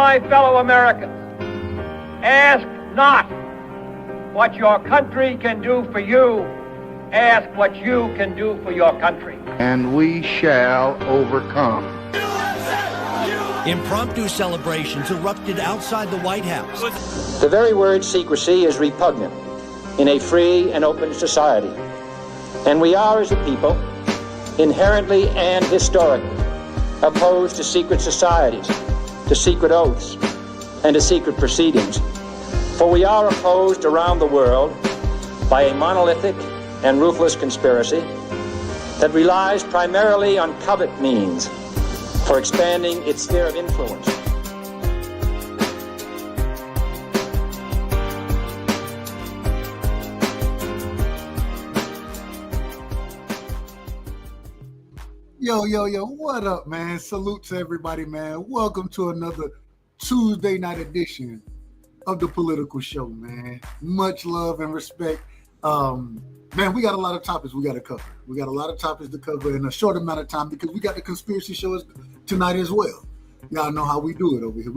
my fellow Americans, ask not what your country can do for you, ask what you can do for your country. And we shall overcome. Impromptu celebrations erupted outside the White House. The very word secrecy is repugnant in a free and open society. And we are, as a people, inherently and historically opposed to secret societies, to secret oaths, and to secret proceedings. For we are opposed around the world by a monolithic and ruthless conspiracy that relies primarily on covert means for expanding its sphere of influence. Yo, what up, man? Salute to everybody, man. Welcome to another Tuesday night edition of the Political Show, man. Much love and respect. Man, we got a lot of topics we got to cover. We got a lot of topics to cover in a short amount of time because we got the conspiracy shows tonight as well. Y'all know how we do it over here.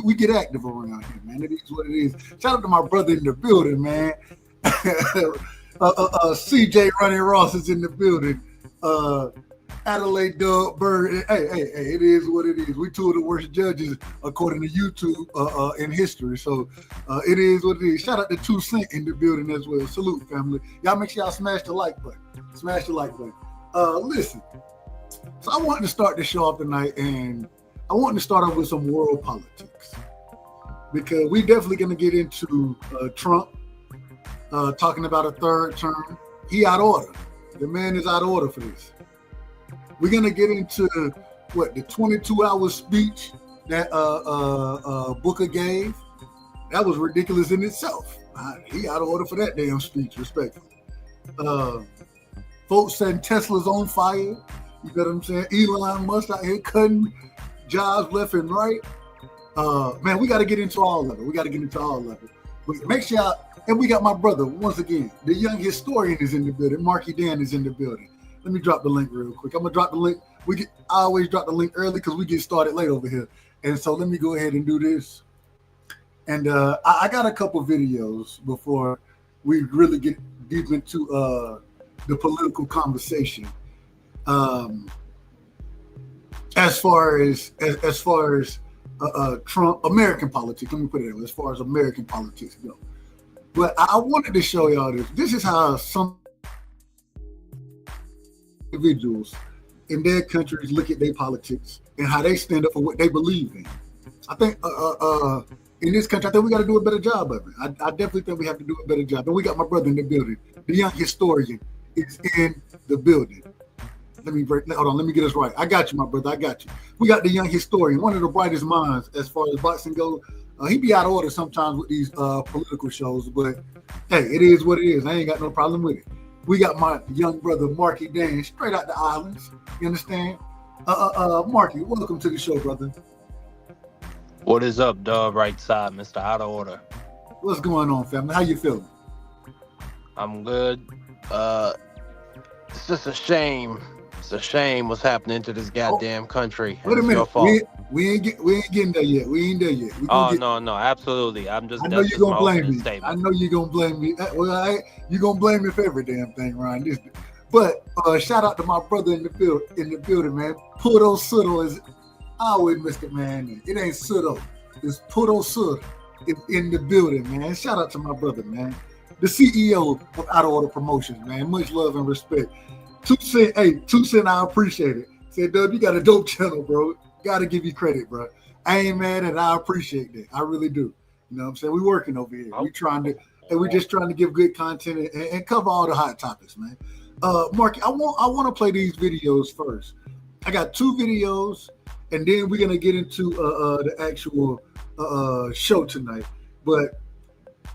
We get active around here, man. It is what it is. Shout out to my brother in the building, man. CJ Ronnie Ross is in the building. Adelaide Doug Bird. Hey, it is what it is. We two of the worst judges according to YouTube in history. So it is what it is. Shout out to 2 Cent in the building as well. Salute, family. Y'all make sure y'all smash the like button. Smash the like button. Listen, so I wanted to start the show off tonight, and I wanted to start off with some world politics because we definitely going to get into Trump talking about a third term. He out of order. The man is out of order for this. We're gonna get into the 22-hour speech that Booker gave. That was ridiculous in itself. He out of order for that damn speech, respectfully. Folks saying Tesla's on fire. You know what I'm saying? Elon Musk out here cutting jobs left and right. Man, we got to get into all of it. But make sure and we got my brother once again. The young historian is in the building. Marky Dan is in the building. Let me drop the link real quick. I'm gonna drop the link. I always drop the link early because we get started late over here. And so let me go ahead and do this. And I got a couple videos before we really get deep into the political conversation. As far as Trump, American politics. Let me put it that way. As far as American politics go. But I wanted to show y'all this. This is how some individuals in their countries look at their politics and how they stand up for what they believe in. I think in this country, I think we got to do a better job of it. I definitely think we have to do a better job. And we got my brother in the building. The young historian is in the building. Hold on, let me get this right. I got you, my brother. I got you. We got the young historian, one of the brightest minds as far as boxing goes. He be out of order sometimes with these political shows, but hey, it is what it is. I ain't got no problem with it. We got my young brother, Marky Dan, straight out the islands. You understand? Marky, welcome to the show, brother. What is up, dog? Right side, Mr. Out of Order. What's going on, family? How you feeling? I'm good. It's just a shame. It's a shame what's happening to this goddamn country. Wait a minute. Your fault. We ain't getting there yet. We ain't there yet. No, absolutely. I know you're gonna blame me. I know you're gonna blame me. Well, you're gonna blame me for every damn thing, Ryan. But shout out to my brother in the building, man. Puto Sudo is always Mr. Man. It ain't Sudo. It's Puto Sud in the building, man. Shout out to my brother, man. The CEO of Out of Order Promotions, man. Much love and respect. 2 Cent, I appreciate it. Said, Dub, you got a dope channel, bro. Gotta give you credit, bro. I ain't mad at it. I appreciate that. I really do. You know what I'm saying? We working over here. We're just trying to give good content and cover all the hot topics, man. Marky, I want to play these videos first. I got 2 videos, and then we're gonna get into the actual show tonight. But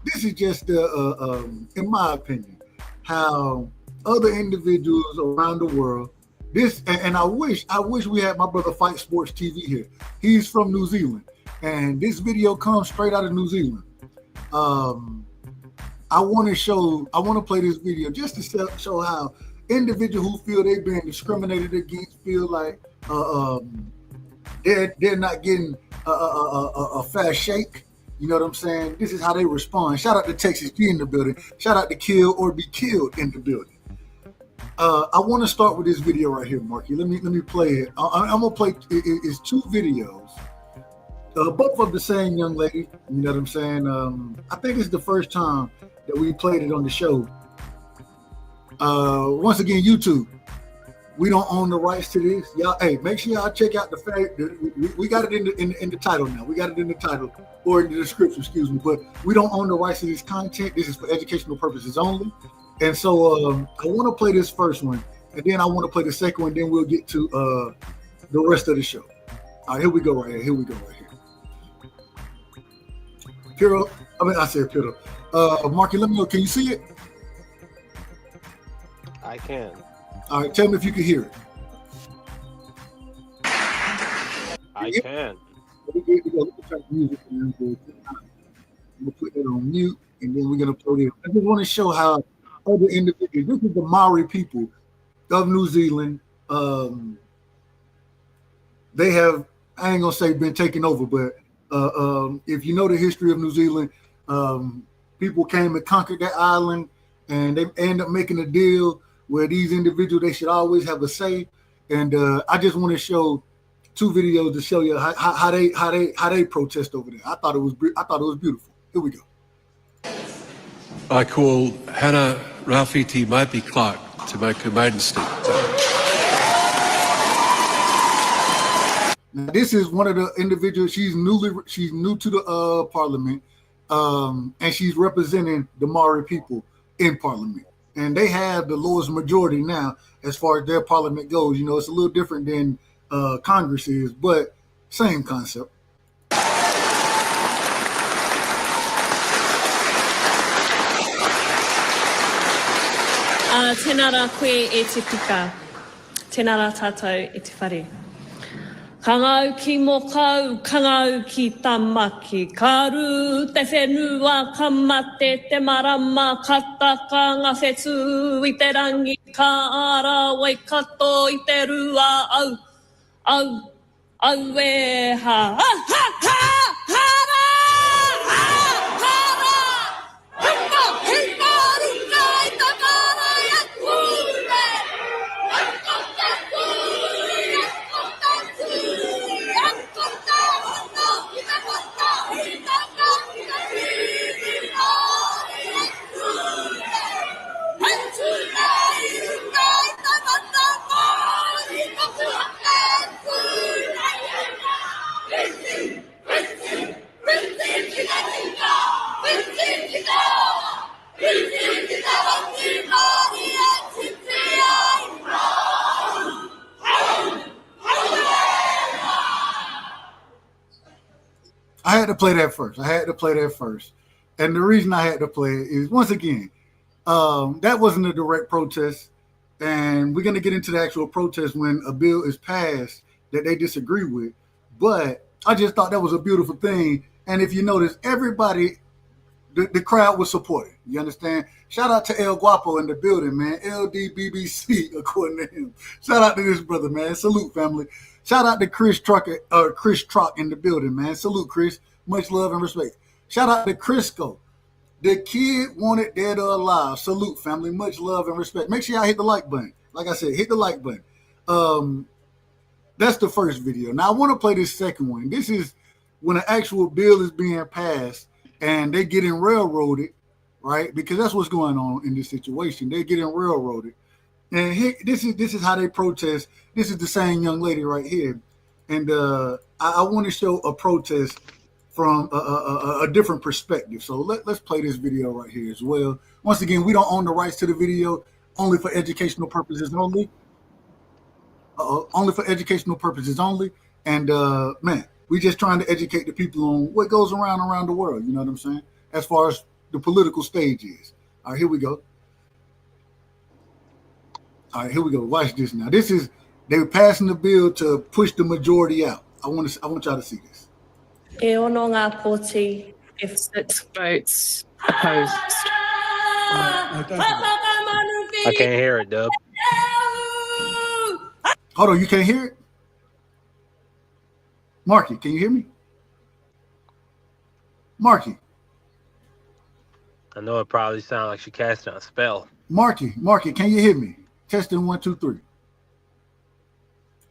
this is just, in my opinion, how other individuals around the world. And I wish we had my brother Fight Sports TV here. He's from New Zealand, and this video comes straight out of New Zealand. I want to play this video just to show how individuals who feel they've been discriminated against feel like They're not getting a fast shake. You know what I'm saying? This is how they respond. Shout out to Texas G in the building. Shout out to Kill or Be Killed in the building. I want to start with this video right here, Marky. Let me play it. I'm gonna play. It's 2 videos, both of the same young lady. You know what I'm saying? I think it's the first time that we played it on the show. Once again, YouTube. We don't own the rights to this, y'all. Hey, make sure y'all check out the fact that we got it in the title now. We got it in the title or in the description, excuse me. But we don't own the rights to this content. This is for educational purposes only. And so I want to play this first one, and then I want to play the second one. Then we'll get to the rest of the show. All right, here we go right here. Here we go right here. Piro, I said Piro. Marky, let me know. Can you see it? I can. All right, tell me if you can hear it. I can. Let me turn the music down. I'm gonna put that on mute, and then we're gonna play it. I just want to show how other individuals. This is the Maori people of New Zealand. They have, I ain't gonna say been taken over, but if you know the history of New Zealand, people came and conquered that island, and they end up making a deal where these individuals, they should always have a say. And I just want to show 2 videos to show you how they protest over there. I thought it was beautiful. Here we go. I call Hannah Rafiti Maipi Clark to make her maiden statement. Now, this is one of the individuals. She's new to the parliament, and she's representing the Maori people in parliament. And they have the lowest majority now as far as their parliament goes. You know, it's a little different than Congress is, but same concept. Tēnara koe e te pika, tēnara tātou e te whare. Kangau ki mokau, kangau ki tamaki, karu te whenua, kamate te marama, kataka ngā whetu, i te rangi ka ara, wai kato i te rua, au e ha, hara! I had to play that first. And the reason I had to play it is, once again, that wasn't a direct protest. And we're going to get into the actual protest when a bill is passed that they disagree with. But I just thought that was a beautiful thing. And if you notice, everybody, the crowd was supporting. You understand? Shout out to El Guapo in the building, man. LDBBC, according to him. Shout out to this brother, man. Salute, family. Shout out to Chris Truck in the building, man. Salute, Chris. Much love and respect. Shout out to Crisco. The kid wanted dead or alive. Salute, family. Much love and respect. Make sure y'all hit the like button. Like I said, hit the like button. That's the first video. Now, I want to play this second one. This is when an actual bill is being passed and they're getting railroaded, right? Because that's what's going on in this situation. They're getting railroaded. And here, this is how they protest. This is the same young lady right here. And I want to show a protest from a different perspective. So let's play this video right here as well. Once again, we don't own the rights to the video, only for educational purposes only. Only for educational purposes only. And man, we just trying to educate the people on what goes around the world. You know what I'm saying? As far as the political stage is. All right, here we go. All right, here we go. Watch this now. This is, they were passing the bill to push the majority out. I want y'all to see this. E ono ngā pōti, if 6 votes opposed. I can't hear it, Dub. Hold on, you can't hear it? Marky, can you hear me? Marky. I know it probably sounds like she casting a spell. Marky, can you hear me? Testing 1, 2, 3.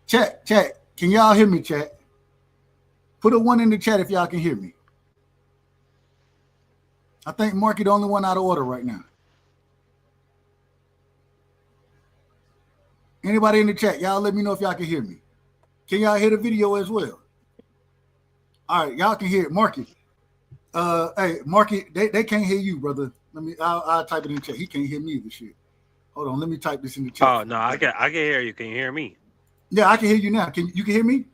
Chat. Can y'all hear me, chat? Put a 1 in the chat if y'all can hear me. I think Marky the only one out of order right now. Anybody in the chat, y'all let me know if y'all can hear me. Can y'all hear the video as well? All right, y'all can hear it. Marky. Hey, Marky, they can't hear you, brother. I'll type it in the chat. He can't hear me either shit. Hold on, let me type this in the chat. Oh no, I can hear you. Can you hear me? Yeah, I can hear you now. You can hear me?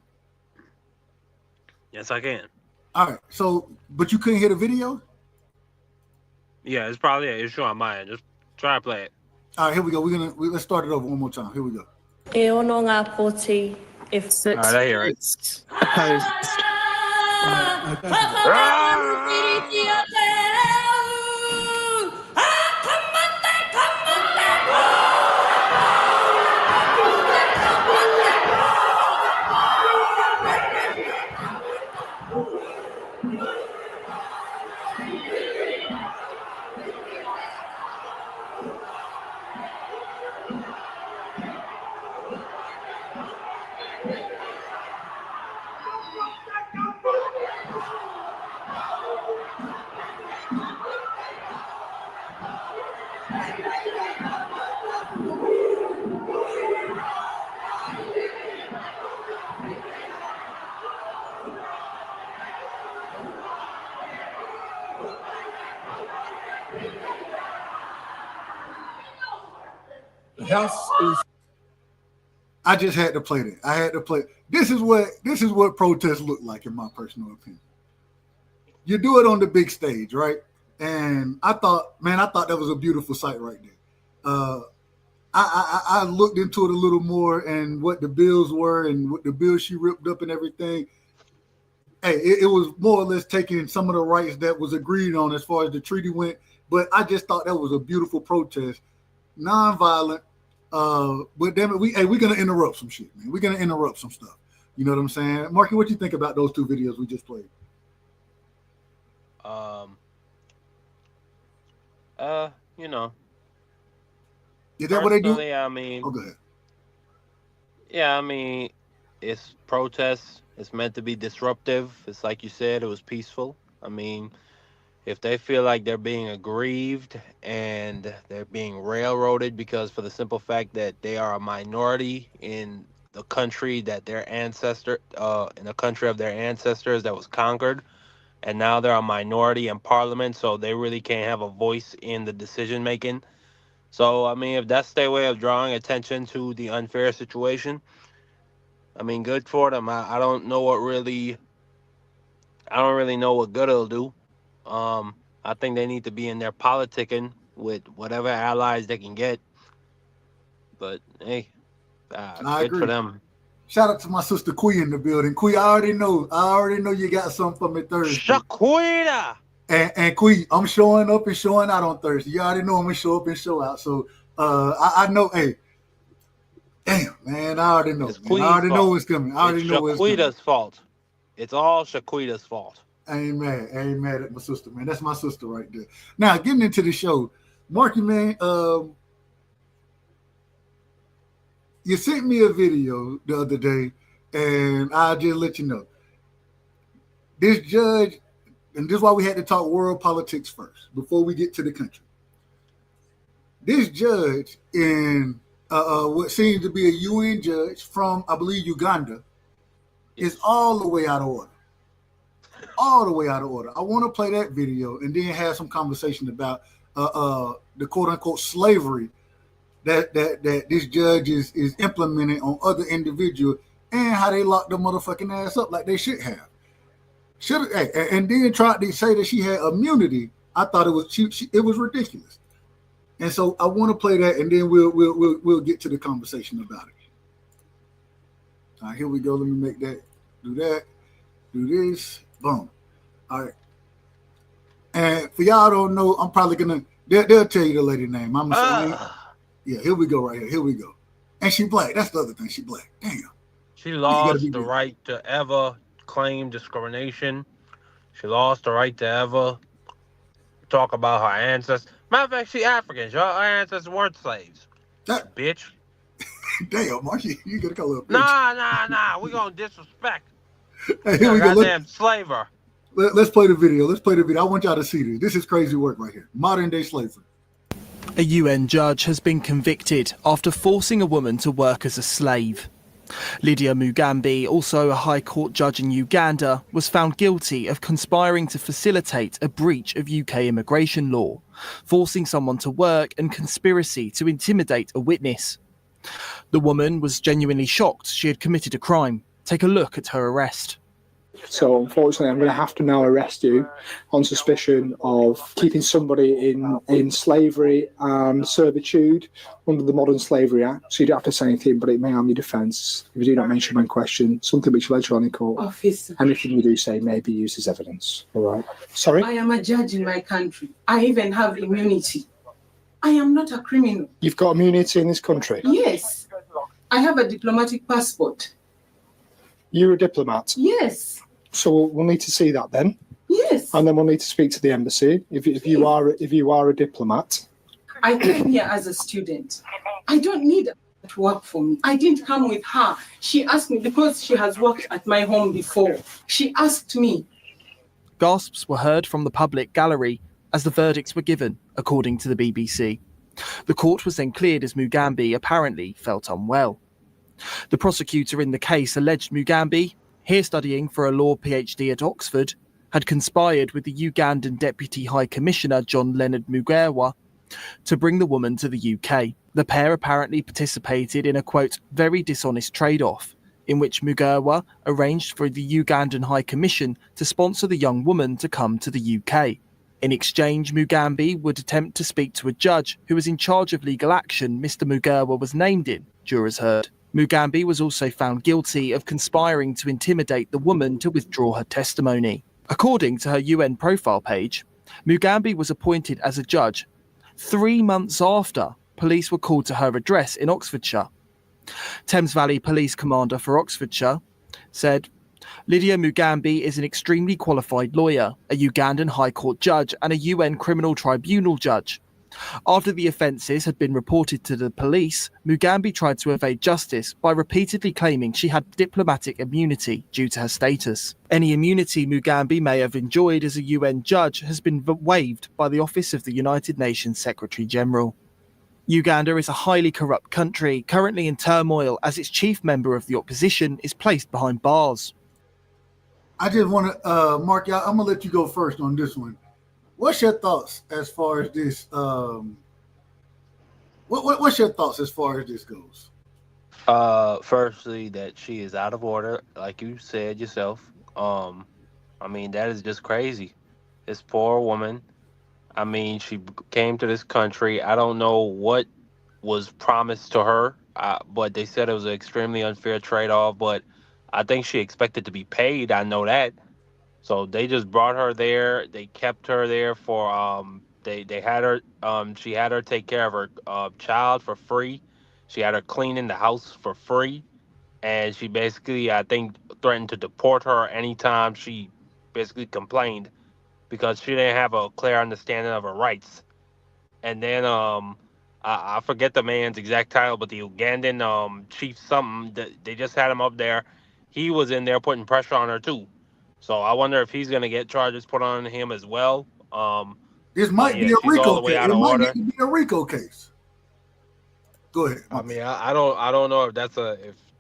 Yes, I can. All right. So, but you couldn't hear the video? Yeah, it's probably an issue on my end. Just try to play it. All right, here we go. Let's start it over one more time. Here we go. E ono ngā pōti e All right, I hear it. Opposed. The House is. I just had to play that. I had to play. This is what protests look like, in my personal opinion. You do it on the big stage, right? And I thought that was a beautiful sight right there. I looked into it a little more and what the bills were and what the bills she ripped up and everything. Hey, it was more or less taking some of the rights that was agreed on as far as the treaty went. But I just thought that was a beautiful protest, nonviolent. But damn it, we're gonna interrupt some shit, man. We're gonna interrupt some stuff. You know what I'm saying? Marky, what you think about those two videos we just played? You know. Is that what they do? I mean, go ahead. Yeah, I mean, it's protests. It's meant to be disruptive. It's like you said, it was peaceful. I mean, if they feel like they're being aggrieved and they're being railroaded because for the simple fact that they are a minority in the country that in the country of their ancestors that was conquered, and now they're a minority in parliament, so they really can't have a voice in the decision making. So, I mean, if that's their way of drawing attention to the unfair situation, I mean, good for them. I don't really know what good it'll do. I think they need to be in there politicking with whatever allies they can get. But hey, good for them. Shout out to my sister Quee in the building. Quee, I already know you got something for me Thursday. Shaquita! And Quee, I'm showing up and showing out on Thursday. You already know I'm gonna show up and show out. So I know, hey, damn man, I already know. I already know what's coming. I already know what's coming. Shaquita's fault. It's all Shaquita's fault. I ain't mad at my sister, man. That's my sister right there. Now, getting into the show, Marky, man, you sent me a video the other day, and I'll just let you know. This judge, and this is why we had to talk world politics first, before we get to the country. This judge in what seems to be a UN judge from, I believe, Uganda, is all the way out of order. All the way out of order. I want to play that video and then have some conversation about the quote-unquote slavery that this judge is implementing on other individuals and how they locked the motherfucking ass up like they should have. And then tried to say that she had immunity. I thought it was ridiculous. And so I want to play that, and then we'll get to the conversation about it. All right, here we go. Let me make that. Do this. Boom. All right. And for y'all don't know, I'm probably gonna. They'll tell you the lady name. Yeah, here we go. Right here. Here we go. And she black. That's the other thing. She black. Damn. She lost the right to ever claim discrimination. She lost the right to ever talk about her ancestors. Matter of fact, she African. Her ancestors weren't slaves. That, bitch. Damn, Mark, you gotta call her a bitch. Nah. We gonna disrespect. Hey, here we go. Goddamn slaver. Let's play the video. I want y'all to see this. This is crazy work right here. Modern day slavery. A UN judge has been convicted after forcing a woman to work as a slave. Lydia Mugambi, also a High Court judge in Uganda, was found guilty of conspiring to facilitate a breach of UK immigration law, forcing someone to work, and conspiracy to intimidate a witness. The woman was genuinely shocked she had committed a crime. Take a look at her arrest. So unfortunately, I'm going to have to now arrest you on suspicion of keeping somebody in slavery and servitude under the Modern Slavery Act. So you don't have to say anything, but it may harm your defence if you do not mention when questioned, something which later on in court, Officer, anything you do say may be used as evidence. All right. Sorry? I am a judge in my country. I even have immunity. I am not a criminal. You've got immunity in this country? Yes. I have a diplomatic passport. You're a diplomat? Yes. So we'll need to see that then. Yes. And then we'll need to speak to the embassy. If you are a diplomat. I came here as a student. I don't need her to work for me. I didn't come with her. She asked me because she has worked at my home before. She asked me. Gasps were heard from the public gallery as the verdicts were given, according to the BBC. The court was then cleared as Mugambi apparently felt unwell. The prosecutor in the case alleged Mugambi, here studying for a law PhD at Oxford, had conspired with the Ugandan Deputy High Commissioner John Leonard Mugerwa to bring the woman to the UK. The pair apparently participated in a, quote, very dishonest trade-off, in which Mugerwa arranged for the Ugandan High Commission to sponsor the young woman to come to the UK. In exchange, Mugambi would attempt to speak to a judge who was in charge of legal action Mr. Mugerwa was named in, jurors heard. Mugambi was also found guilty of conspiring to intimidate the woman to withdraw her testimony. According to her UN profile page, Mugambi was appointed as a judge 3 months after police were called to her address in Oxfordshire. Thames Valley Police Commander for Oxfordshire said, Lydia Mugambi is an extremely qualified lawyer, a Ugandan High Court judge and a UN Criminal Tribunal judge. After the offences had been reported to the police, Mugambi tried to evade justice by repeatedly claiming she had diplomatic immunity due to her status. Any immunity Mugambi may have enjoyed as a UN judge has been waived by the Office of the United Nations Secretary-General. Uganda is a highly corrupt country, currently in turmoil as its chief member of the opposition is placed behind bars. I just want to, Mark, I'm going to let you go first on this one. What's your thoughts as far as this? What's your thoughts as far as this goes? Firstly, that she is out of order, like you said yourself. I mean, that is just crazy. This poor woman. I mean, she came to this country. I don't know what was promised to her, but they said it was an extremely unfair trade-off. But I think she expected to be paid. I know that. So they just brought her there. They kept her there for they had her she had her take care of her child for free. She had her cleaning the house for free, and she basically, I think, threatened to deport her anytime she basically complained because she didn't have a clear understanding of her rights. And then I forget the man's exact title, but the Ugandan chief something, they just had him up there. He was in there putting pressure on her too. So I wonder if he's going to get charges put on him as well. This might be a RICO case. It might need to be a RICO case. Go ahead. I mean, I don't know if that's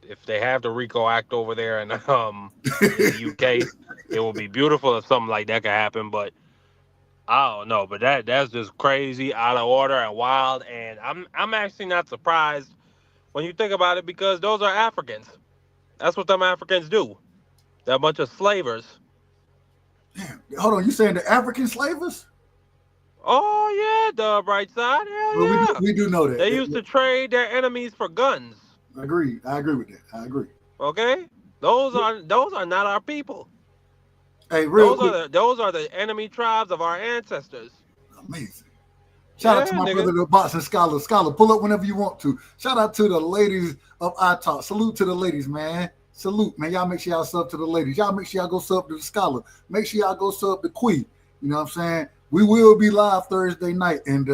if they have the RICO Act over there in the UK, it would be beautiful if something like that could happen. But I don't know. But that's just crazy, out of order, and wild. And I'm actually not surprised when you think about it because those are Africans. That's what them Africans do. They're a bunch of slavers. Damn. Hold on, you saying the African slavers? Oh, yeah, the bright side. Hell well, yeah. We do know that. They used to trade their enemies for guns. I agree with that. I agree. Okay? Those are not our people. Hey, those are the enemy tribes of our ancestors. Amazing. Shout out to my brother, the boxing scholar. Scholar, pull up whenever you want to. Shout out to the ladies of Outta. Salute to the ladies, man. Salute, man. Y'all make sure y'all sub to the ladies. Y'all make sure y'all go sub to the scholar. Make sure y'all go sub to Quee. You know what I'm saying? We will be live Thursday night, and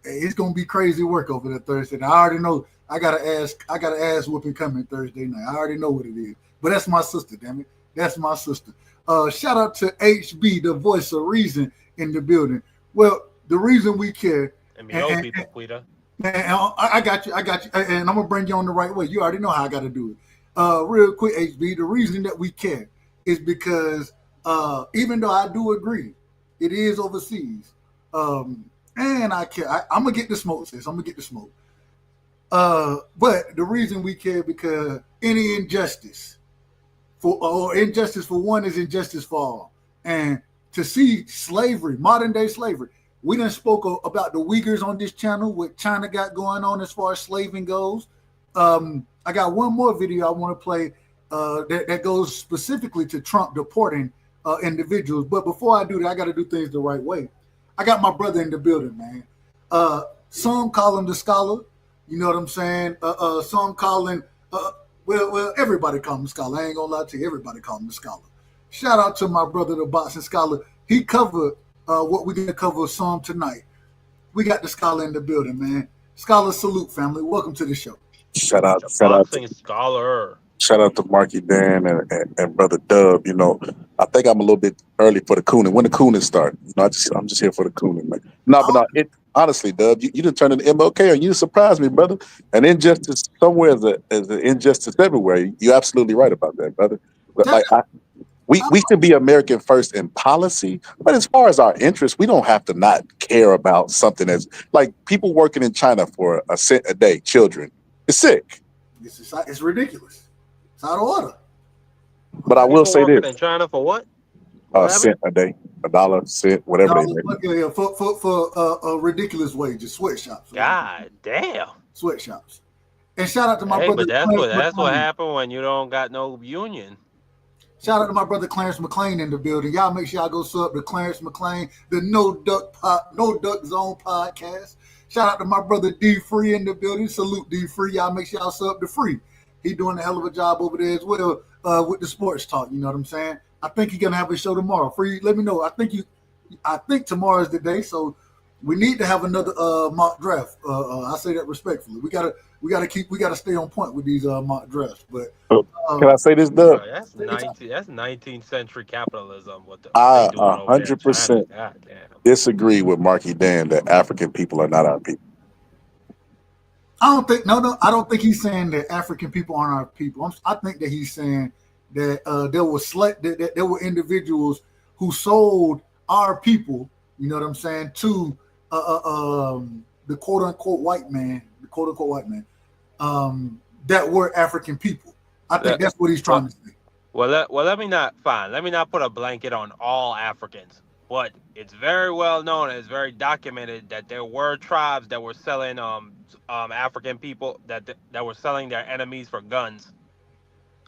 it's gonna be crazy work over there Thursday night. I already know I got an ass whooping coming Thursday night. I already know what it is. But that's my sister, damn it. That's my sister. Shout out to HB, the voice of reason in the building. Well, the reason we care. And people, Quita. I got you. And I'm gonna bring you on the right way. You already know how I gotta do it. Real quick, HB, the reason that we care is because even though I do agree, it is overseas. And I care. I'm gonna get the smoke, sis. I'm gonna get the smoke. But the reason we care because any injustice for one is injustice for all. And to see slavery, modern day slavery, we done spoke about the Uyghurs on this channel, what China got going on as far as slaving goes. I got one more video I want to play that goes specifically to Trump deporting individuals. But before I do that, I got to do things the right way. I got my brother in the building, man. Some call him the scholar. You know what I'm saying? Some call him, well, everybody call him the scholar. I ain't gonna lie to you. Everybody call him the scholar. Shout out to my brother, the boxing scholar. He covered what we're going to cover some tonight. We got the scholar in the building, man. Scholar salute, family. Welcome to the show. Shout out scholar. Shout out to Marky Dan and Brother Dub. You know, I think I'm a little bit early for the cooning. When the cooning start, you know, I'm just here for the cooning, man. Honestly, Dub, you done turned into MLK, and you surprised me, brother. An injustice somewhere is an injustice everywhere. You're absolutely right about that, brother. But we should be American first in policy, but as far as our interests, we don't have to not care about something that's like people working in China for a cent a day, children. It's sick. It's ridiculous. It's out of order. But I will say this: in China for what? A cent a day, $1, cent, whatever they make. For ridiculous wages, sweatshops. God damn. Sweatshops. And shout out to my brother. But that's what happened when you don't got no union. Shout out to my brother Clarence McLean in the building. Y'all make sure y'all go sub to Clarence McLean, the No Duck Zone podcast. Shout out to my brother D Free in the building. Salute D Free. Y'all make sure y'all sub to Free. He doing a hell of a job over there as well with the sports talk. You know what I'm saying? I think he's gonna have a show tomorrow. Free, let me know. I think tomorrow is the day, so we need to have another mock draft. I say that respectfully. We gotta stay on point with these mock drafts. But can I say this, Doug? That's 19th century capitalism. I 100% disagree with Marky Dan that African people are not our people. I don't think he's saying that African people aren't our people. I think that he's saying that there were individuals who sold our people, you know what I'm saying, to the quote unquote white man, that were African people. I think that's what he's trying to say. Well, let me not put a blanket on all Africans, but it's very well known and it's very documented that there were tribes that were selling African people that were selling their enemies for guns.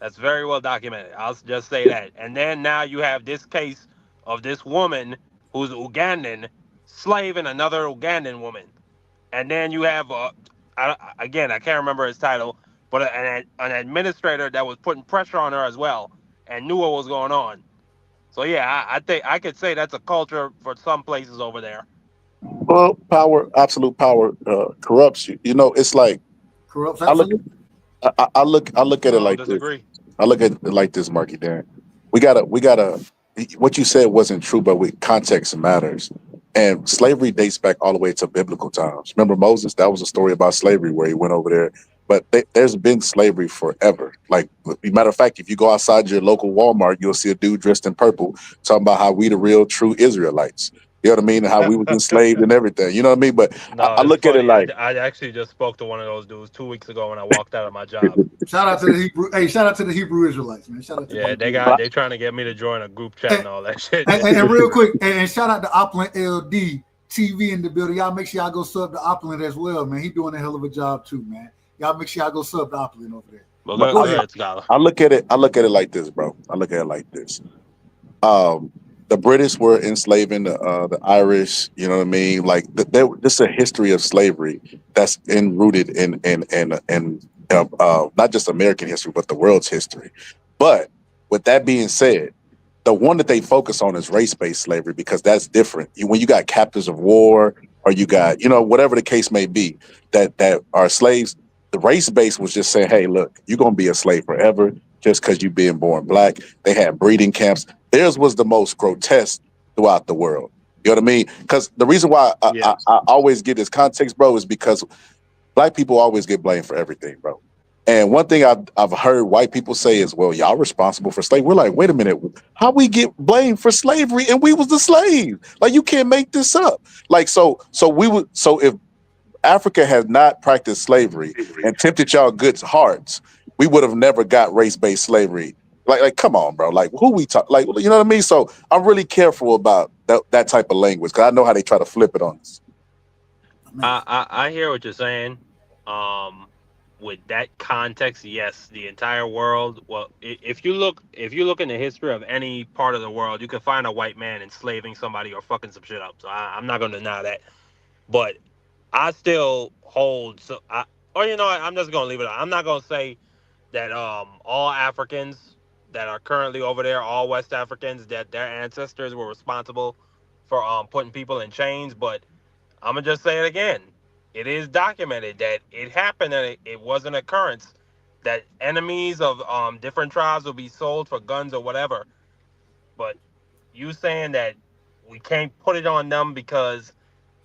That's very well documented. I'll just say that. And then now you have this case of this woman who's Ugandan slaving another Ugandan woman. And then you have, I can't remember his title, but an administrator that was putting pressure on her as well and knew what was going on. So, yeah, I think I could say that's a culture for some places over there. Well, absolute power corrupts you. You know, it's like corrupts. I look at it like this. I look at it like this, Marky Dan. We gotta. What you said wasn't true, but context matters. And slavery dates back all the way to biblical times. Remember Moses? That was a story about slavery where he went over there. But there's been slavery forever. Like, matter of fact, if you go outside your local Walmart, you'll see a dude dressed in purple talking about how we the real true Israelites. You know what I mean? And how we was enslaved and everything. You know what I mean? But I look at it like I actually just spoke to one of those dudes 2 weeks ago when I walked out of my job. Shout out to the Hebrew. Hey, shout out to the Hebrew Israelites, man. Shout out to they trying to get me to join a group chat and all that shit. And real quick, and shout out to Opulent LD TV in the building. Y'all make sure y'all go sub to Opulent as well, man. He doing a hell of a job too, man. Y'all make sure y'all go sub to Opulent over there. Well, go ahead, Scholar. I look at it like this, bro. I look at it like this. The British were enslaving the Irish, you know what I mean? Like this is a history of slavery that's rooted in not just American history, but the world's history. But with that being said, the one that they focus on is race-based slavery because that's different. When you got captives of war or you got, whatever the case may be, that are slaves, the race-based was just saying, hey, look, you're going to be a slave forever just because you're being born black. They had breeding camps. Theirs was the most grotesque throughout the world. You know what I mean? Because the reason why I always give this context, bro, is because black people always get blamed for everything, bro. And one thing I've heard white people say is, well, y'all responsible for slavery. We're like, wait a minute, how we get blamed for slavery and we was the slave? Like, you can't make this up. Like, so if Africa had not practiced slavery and tempted y'all good hearts, we would have never got race-based slavery. Like, come on, bro. Like, who we talk? Like, you know what I mean? So I'm really careful about that type of language because I know how they try to flip it on us. I hear what you're saying. With that context, yes, the entire world. Well, if you look in the history of any part of the world, you can find a white man enslaving somebody or fucking some shit up. So I'm not going to deny that. But I still hold. I'm just going to leave it. I'm not going to say that all Africans that are currently over there, all West Africans, that their ancestors were responsible for putting people in chains. But I'm gonna just say it again. It is documented that it happened and it was an occurrence that enemies of different tribes will be sold for guns or whatever. But you saying that we can't put it on them because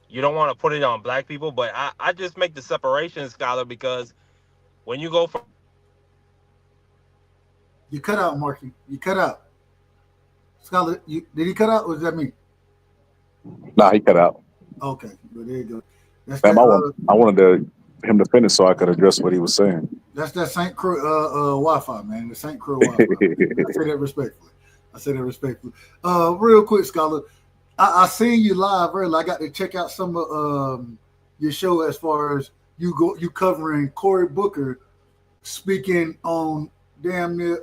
you don't want to put it on black people, but I just make the separation, Scholar, because when you go from You cut out, Marky. You cut out. Scholar, did he cut out or was that me? Nah, he cut out. Okay, well, there you go. Damn, I wanted him to finish so I could address what he was saying. That's that St. Croix Wi-Fi, man. The St. Croix Wi-Fi. I say that respectfully. Real quick, Scholar. I seen you live earlier. I got to check out some of your show as far as you covering Cory Booker speaking on damn near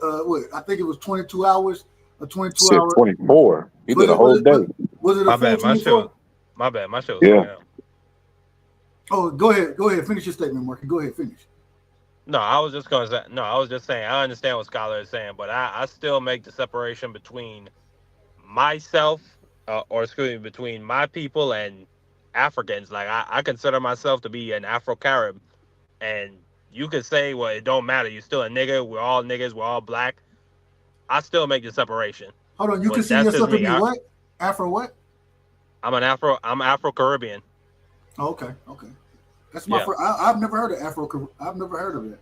I think it was 22 hours or 22 hours. 24. He did a whole day. Was it a full 24? My bad. My show. Yeah. Oh, go ahead. Finish your statement, Marky. Go ahead. Finish. No, I was just saying I understand what Scholar is saying, but I still make the separation between myself between my people and Africans. Like I consider myself to be an Afro-Carib, and you could say, well, it don't matter. You're still a nigga. We're all niggas. We're all black. I still make the separation. Hold on. You consider yourself to be what? Afro what? I'm Afro-Caribbean. Oh, okay. That's my first. I've never heard of Afro. I've never heard of it.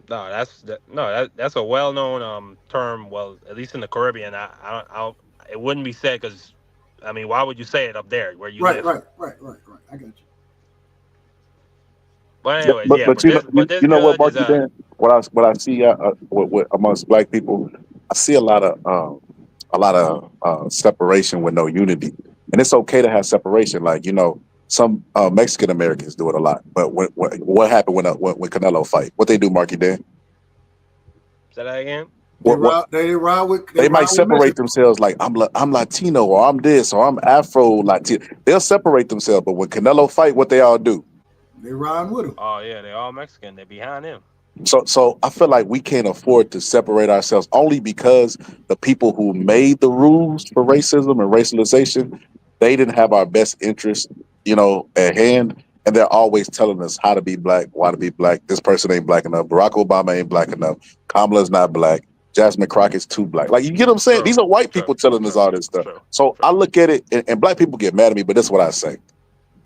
No, that's a well-known term. Well, at least in the Caribbean, it wouldn't be said because, I mean, why would you say it up there where you live? Right. I got you. But anyways, you know what, Marky Dan? What I see with amongst black people, I see a lot of separation with no unity, and it's okay to have separation. Like some Mexican Americans do it a lot. But what happened when Canelo fight? What they do, Marky Dan? Say that again. They might separate themselves like I'm Latino or I'm this or I'm Afro Latino. They'll separate themselves. But when Canelo fight, what they all do? They riding with him. Oh yeah, they all Mexican. They're behind him. So I feel like we can't afford to separate ourselves only because the people who made the rules for racism and racialization, they didn't have our best interest, at hand. And they're always telling us how to be black, why to be black. This person ain't black enough. Barack Obama ain't black enough. Kamala's not black. Jasmine Crockett's too black. Like, you get what I'm saying? These are white people telling us all this stuff. So I look at it, and black people get mad at me, but this is what I say.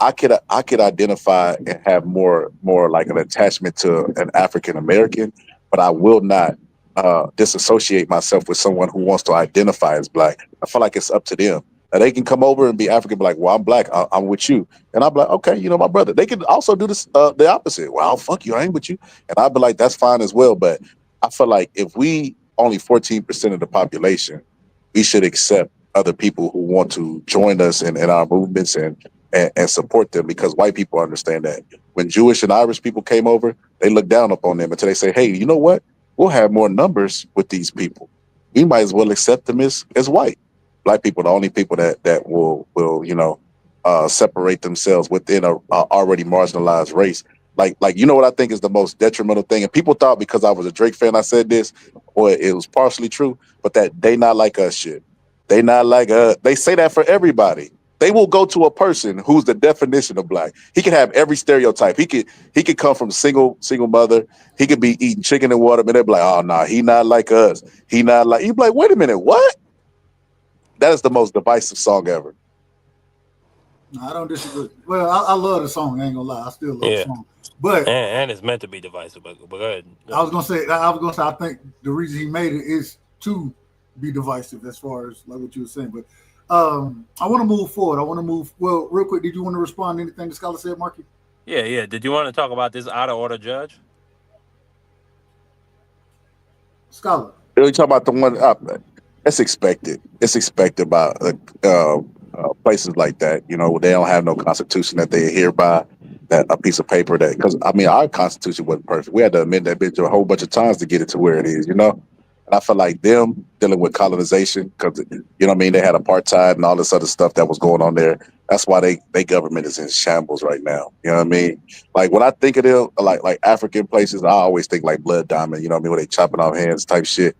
I could identify and have more like an attachment to an African American, but I will not disassociate myself with someone who wants to identify as black. I feel like it's up to them. Now, they can come over and be African, be like, well, I'm black, I'm with you. And I'll be like, okay, my brother. They can also do this the opposite. Well, fuck you, I ain't with you. And I'll be like, that's fine as well. But I feel like if we only 14% of the population, we should accept other people who want to join us in our movements and support them, because white people understand that. When Jewish and Irish people came over, they looked down upon them until they say, hey, you know what? We'll have more numbers with these people. We might as well accept them as white. Black people are the only people that will separate themselves within a already marginalized race. Like you know what I think is the most detrimental thing, and people thought because I was a Drake fan I said this, or it was partially true, but that they not like us shit. They not like us. They say that for everybody. They will go to a person who's the definition of black. He could have every stereotype. He could come from single mother. He could be eating chicken and water, but they're like, oh nah, he not like us. He not like. You be like, wait a minute, what? That is the most divisive song ever. No, I don't disagree. Well, I love the song. I ain't gonna lie, I still love the song. But and it's meant to be divisive. But go ahead. I was gonna say I think the reason he made it is to be divisive as far as like what you were saying. But I want to move forward. Well, real quick. Did you want to respond to anything the scholar said, Marky? Yeah. Did you want to talk about this out of order judge? Scholar. You talking about the one? It's expected. It's expected by places like that. You know, they don't have no constitution that they adhere by. That a piece of paper that, because I mean, our constitution wasn't perfect. We had to amend that bitch a whole bunch of times to get it to where it is. You know, and I feel like them dealing with colonization, because you know what I mean, they had apartheid and all this other stuff that was going on there. That's why they government is in shambles right now. You know what I mean? Like when I think of them, like African places, I always think like Blood Diamond. You know what I mean? Where they chopping off hands type shit,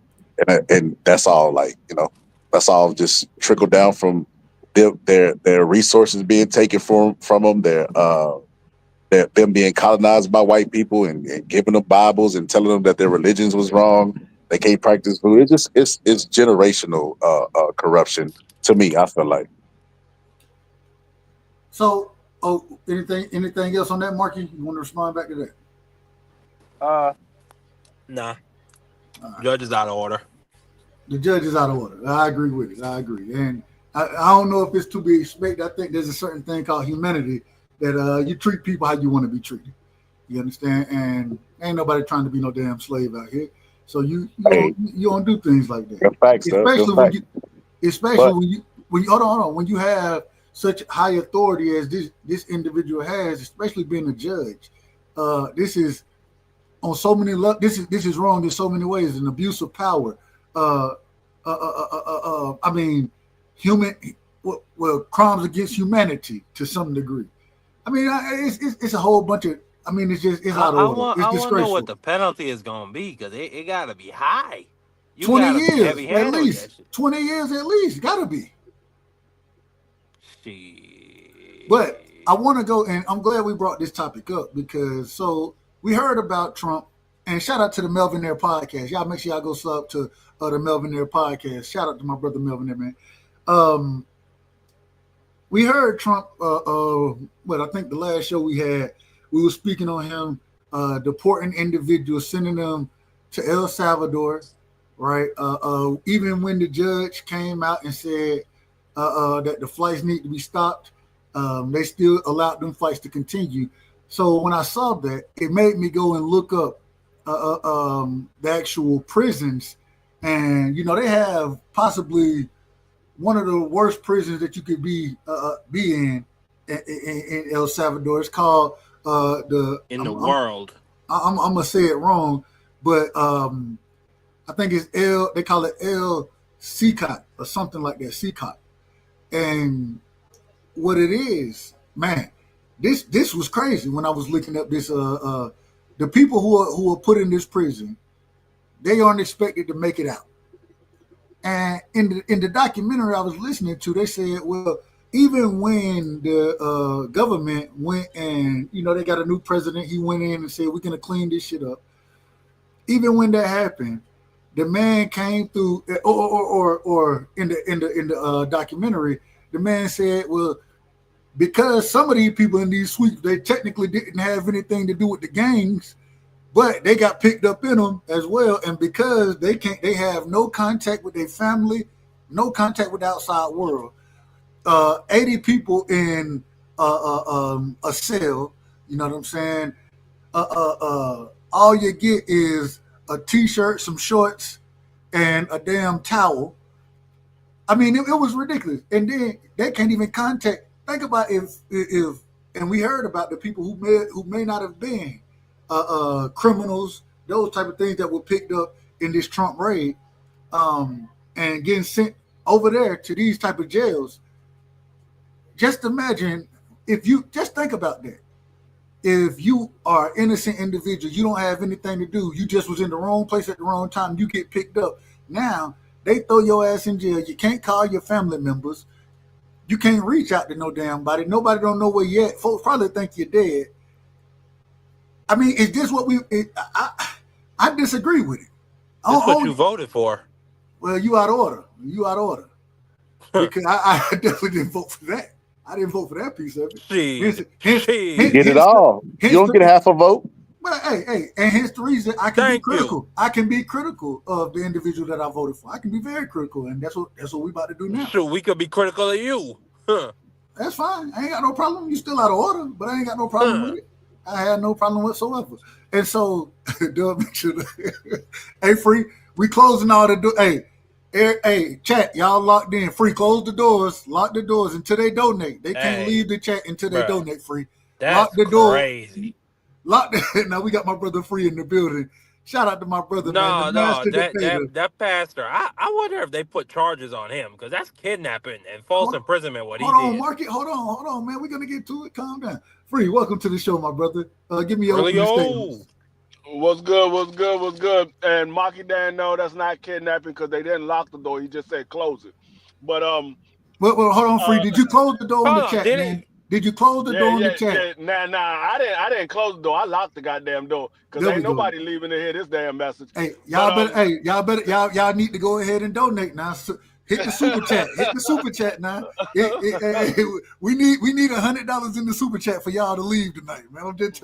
and that's all like, you know, that's all just trickled down from their resources being taken from them. Them being colonized by white people and giving them Bibles and telling them that their religions was wrong. They can't practice food. It's generational corruption to me. I feel like. So, anything else on that, Marky? You want to respond back to that? Nah. Right. Judge is out of order. The judge is out of order. I agree with it. I agree, and I don't know if it's to be expected. I think there's a certain thing called humanity. That you treat people how you want to be treated. You understand? And ain't nobody trying to be no damn slave out here. So you don't do things like that. Facts, especially when you hold on. When you have such high authority as this individual has, especially being a judge, this is on so many levels. This is wrong in so many ways. An abuse of power. I mean, crimes against humanity to some degree. I mean, it's a whole bunch of. I mean, it's out of order. It's disgraceful. I want to know what the penalty is going to be, because it got to be high. 20 years at least. 20 years at least. Got to be. But I want to go, and I'm glad we brought this topic up, because we heard about Trump, and shout out to the Melvin Air podcast. Y'all make sure y'all go sub to the Melvin Air podcast. Shout out to my brother Melvin Air, man. We heard Trump, I think the last show we had, we were speaking on him deporting individuals, sending them to El Salvador, right? Even when the judge came out and said that the flights need to be stopped, they still allowed them flights to continue. So when I saw that, it made me go and look up the actual prisons. And, you know, they have possibly one of the worst prisons that you could be in El Salvador. It's called the world. I'm gonna say it wrong, but I think it's they call it El Sicat or something like that, Sicat. And what it is, man, this was crazy when I was looking up this. The people who are put in this prison, they aren't expected to make it out. And in the documentary I was listening to, they said, well, even when the government went and, you know, they got a new president, he went in and said, we're going to clean this shit up. Even when that happened, the man came through, or in the documentary, the man said, well, because some of these people in these suites, they technically didn't have anything to do with the gangs, but they got picked up in them as well. And because they have no contact with their family, no contact with the outside world. 80 people in a cell, you know what I'm saying? All you get is a t-shirt, some shorts, and a damn towel. I mean, it was ridiculous. And then they can't even contact. Think about if and we heard about the people who may not have been criminals, those type of things that were picked up in this Trump raid, and getting sent over there to these type of jails. Just imagine if you just think about that. if you are an innocent individual, you don't have anything to do, you just was in the wrong place at the wrong time, you get picked up. Now they throw your ass in jail. You can't call your family members. You can't reach out to no damn body. Nobody don't know where you're at. Folks probably think you're dead. I mean, is this what I disagree with it. That's what you voted for. Well, you out of order. You out of order. Because I definitely didn't vote for that. I didn't vote for that piece of it. You get it all. You don't get half a vote. But hey, and hence the reason I can be critical. I can be critical of the individual that I voted for. I can be very critical, and that's what we about to do now. Sure, we could be critical of you. Huh. That's fine. I ain't got no problem. You still out of order, but I ain't got no problem with it. I had no problem whatsoever. And so, hey, Free, we closing all the doors. Hey, chat, y'all locked in. Free, close the doors. Lock the doors until they donate. They can't leave the chat until they donate. Free. That's lock the door. Crazy. Lock the. Now we got my brother Free in the building. Shout out to my brother. No, that pastor. I wonder if they put charges on him because that's kidnapping and false imprisonment. What he did. Hold on, Mark it. Hold on, man. We're gonna get to it. Calm down. Free, welcome to the show, my brother. Give me your opening statement. What's good? And Marky Dan, no, that's not kidnapping because they didn't lock the door. He just said close it. But well, hold on, Free. Did you close the door in the chat, man? Did you close the door in the chat? Nah, I didn't close the door. I locked the goddamn door because ain't nobody leaving to hear this damn message. Hey, y'all need to go ahead and donate now. So, hit the super chat. Hit the super chat now. We need $100 in the super chat for y'all to leave tonight, man. I'm just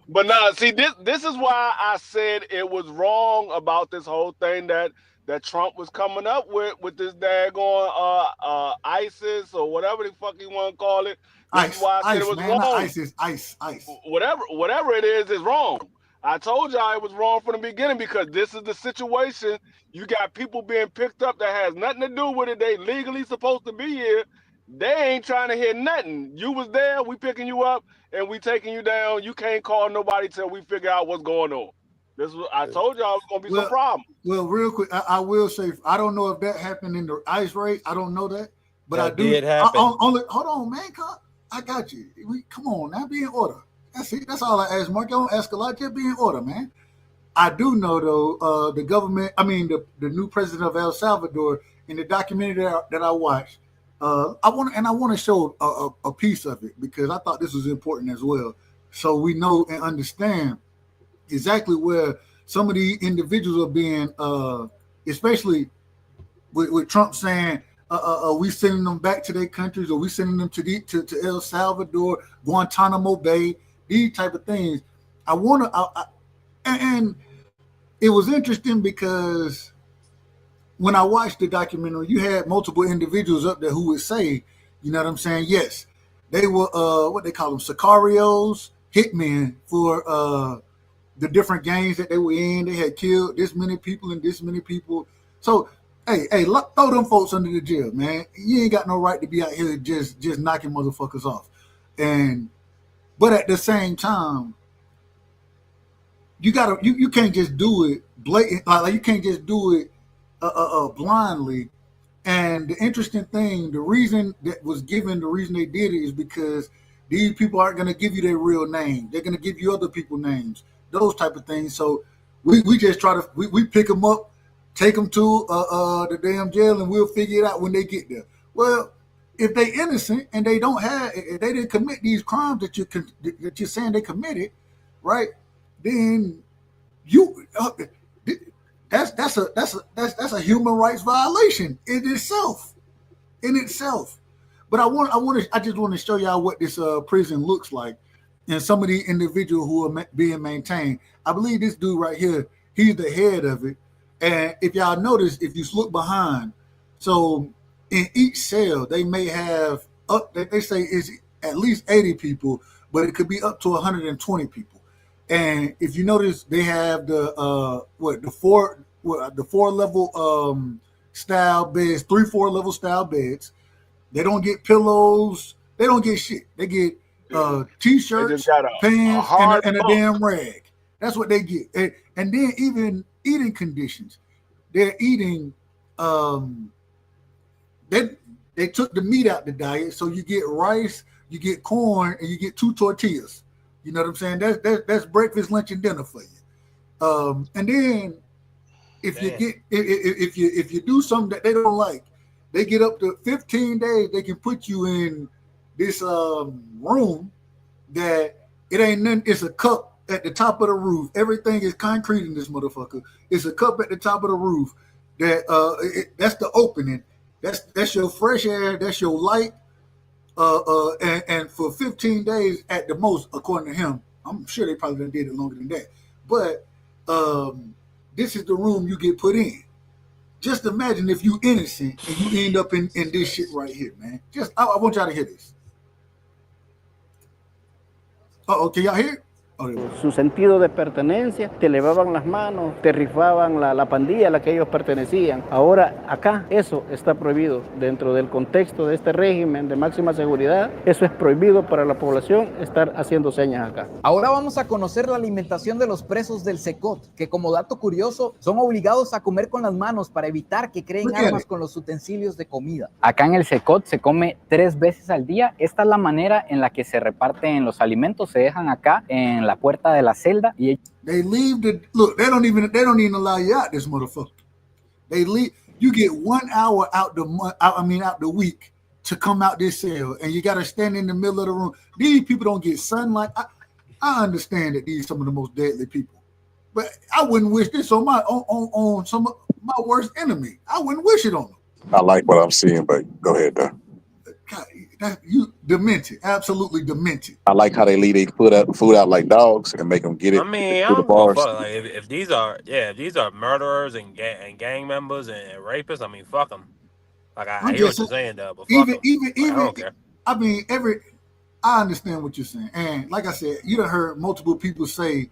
But nah, see, this is why I said it was wrong about this whole thing that Trump was coming up with this daggone ISIS or whatever the fuck you want to call it. This is why I said it was wrong. ISIS. Whatever it is wrong. I told y'all it was wrong from the beginning because this is the situation. You got people being picked up that has nothing to do with it. They legally supposed to be here. They ain't trying to hear nothing. You was there, we picking you up, and we taking you down. You can't call nobody till we figure out what's going on. I told y'all it was gonna be some problem. Well, real quick, I will say I don't know if that happened in the ICE raid. I don't know that, but that I do. Did happen. Hold on, man. I got you. Come on, now be in order. That's it. That's all I ask, Mark. I don't ask a lot. Just be in order, man. I do know though, the government. I mean, the new president of El Salvador in the documentary that I watched. I want to show a piece of it because I thought this was important as well, so we know and understand exactly where some of the individuals are being, especially with Trump saying, are we sending them back to their countries? Are we sending them to El Salvador, Guantanamo Bay, these type of things? And it was interesting because when I watched the documentary, you had multiple individuals up there who would say, you know what I'm saying? Yes, they were what they call them, sicarios, hitmen for the different gangs that they were in. They had killed this many people and this many people. So, hey, throw them folks under the jail, man. You ain't got no right to be out here just knocking motherfuckers off. But at the same time, you can't just do it blatant. Like you can't just do it blindly. And the interesting thing, the reason that was given, the reason they did it is because these people aren't going to give you their real name. They're going to give you other people's names, those type of things. So we just try to we pick them up, take them to the damn jail, and we'll figure it out when they get there. Well, if they innocent and they didn't commit these crimes that you're saying they committed, right? Then that's a human rights violation in itself. But I just want to show y'all what this prison looks like and some of the individuals who are being maintained. I believe this dude right here, he's the head of it. And if y'all notice, if you look behind, so in each cell they may have they say it's at least 80 people, but it could be up to 120 people. And if you notice, they have the 4 level style beds, 3-4 level style beds. They don't get pillows. They don't get shit. They get t-shirts, pants, and a damn rag. That's what they get. And then even eating conditions. They're eating. They took the meat out the diet, so you get rice, you get corn, and you get 2 tortillas. You know what I'm saying? That's breakfast, lunch, and dinner for you. And then if you do something that they don't like, they get up to 15 days. They can put you in this room that it ain't nothing. It's a cup at the top of the roof. Everything is concrete in this motherfucker. It's a cup at the top of the roof. That's the opening. That's your fresh air. That's your light. And for 15 days at the most, according to him, I'm sure they probably did it longer than that. But this is the room you get put in. Just imagine if you innocent and you end up in this shit right here, man. I want y'all to hear this. Can y'all hear it? Su sentido de pertenencia, te elevaban las manos, te rifaban la pandilla a la que ellos pertenecían. Ahora acá eso está prohibido dentro del contexto de este régimen de máxima seguridad. Eso es prohibido para la población estar haciendo señas acá. Ahora vamos a conocer la alimentación de los presos del SECOT, que como dato curioso son obligados a comer con las manos para evitar que creen armas con los utensilios de comida. Acá en el SECOT se come 3 veces al día. Esta es la manera en la que se reparten los alimentos. Se dejan acá en la puerta de la celda y they leave they don't even allow you out this motherfucker. They leave, you get 1 hour out the week to come out this cell, and you got to stand in the middle of the room. These people don't get sunlight. I understand that these are some of the most deadly people, but I wouldn't wish this on some of my worst enemy. I wouldn't wish it on them. I like what I'm seeing, but go ahead, though. God, you demented, absolutely demented. I like how they leave their food out like dogs and make them get it. I mean, I don't give a fuck. Like, if these are murderers and gang members and rapists, I mean, fuck them. Like, I hear what you're saying, though, but fuck them. I don't care. I mean, I understand what you're saying, and like I said, you done heard multiple people say, you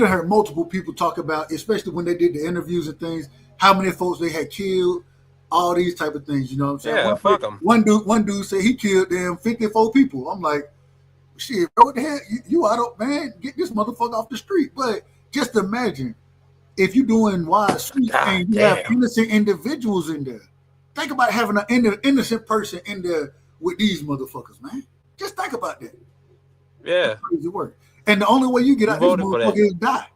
done heard multiple people talk about, especially when they did the interviews and things, how many folks they had killed. All these type of things, you know what I'm saying? Yeah, fuck them. One dude said he killed them 54 people. I'm like, shit, bro, what the hell? You out of, man, get this motherfucker off the street. But just imagine if you're doing wide streets and you have innocent individuals in there. Think about having an innocent person in there with these motherfuckers, man. Just think about that. Yeah. That's crazy work. And the only way you get out of this motherfucker is die.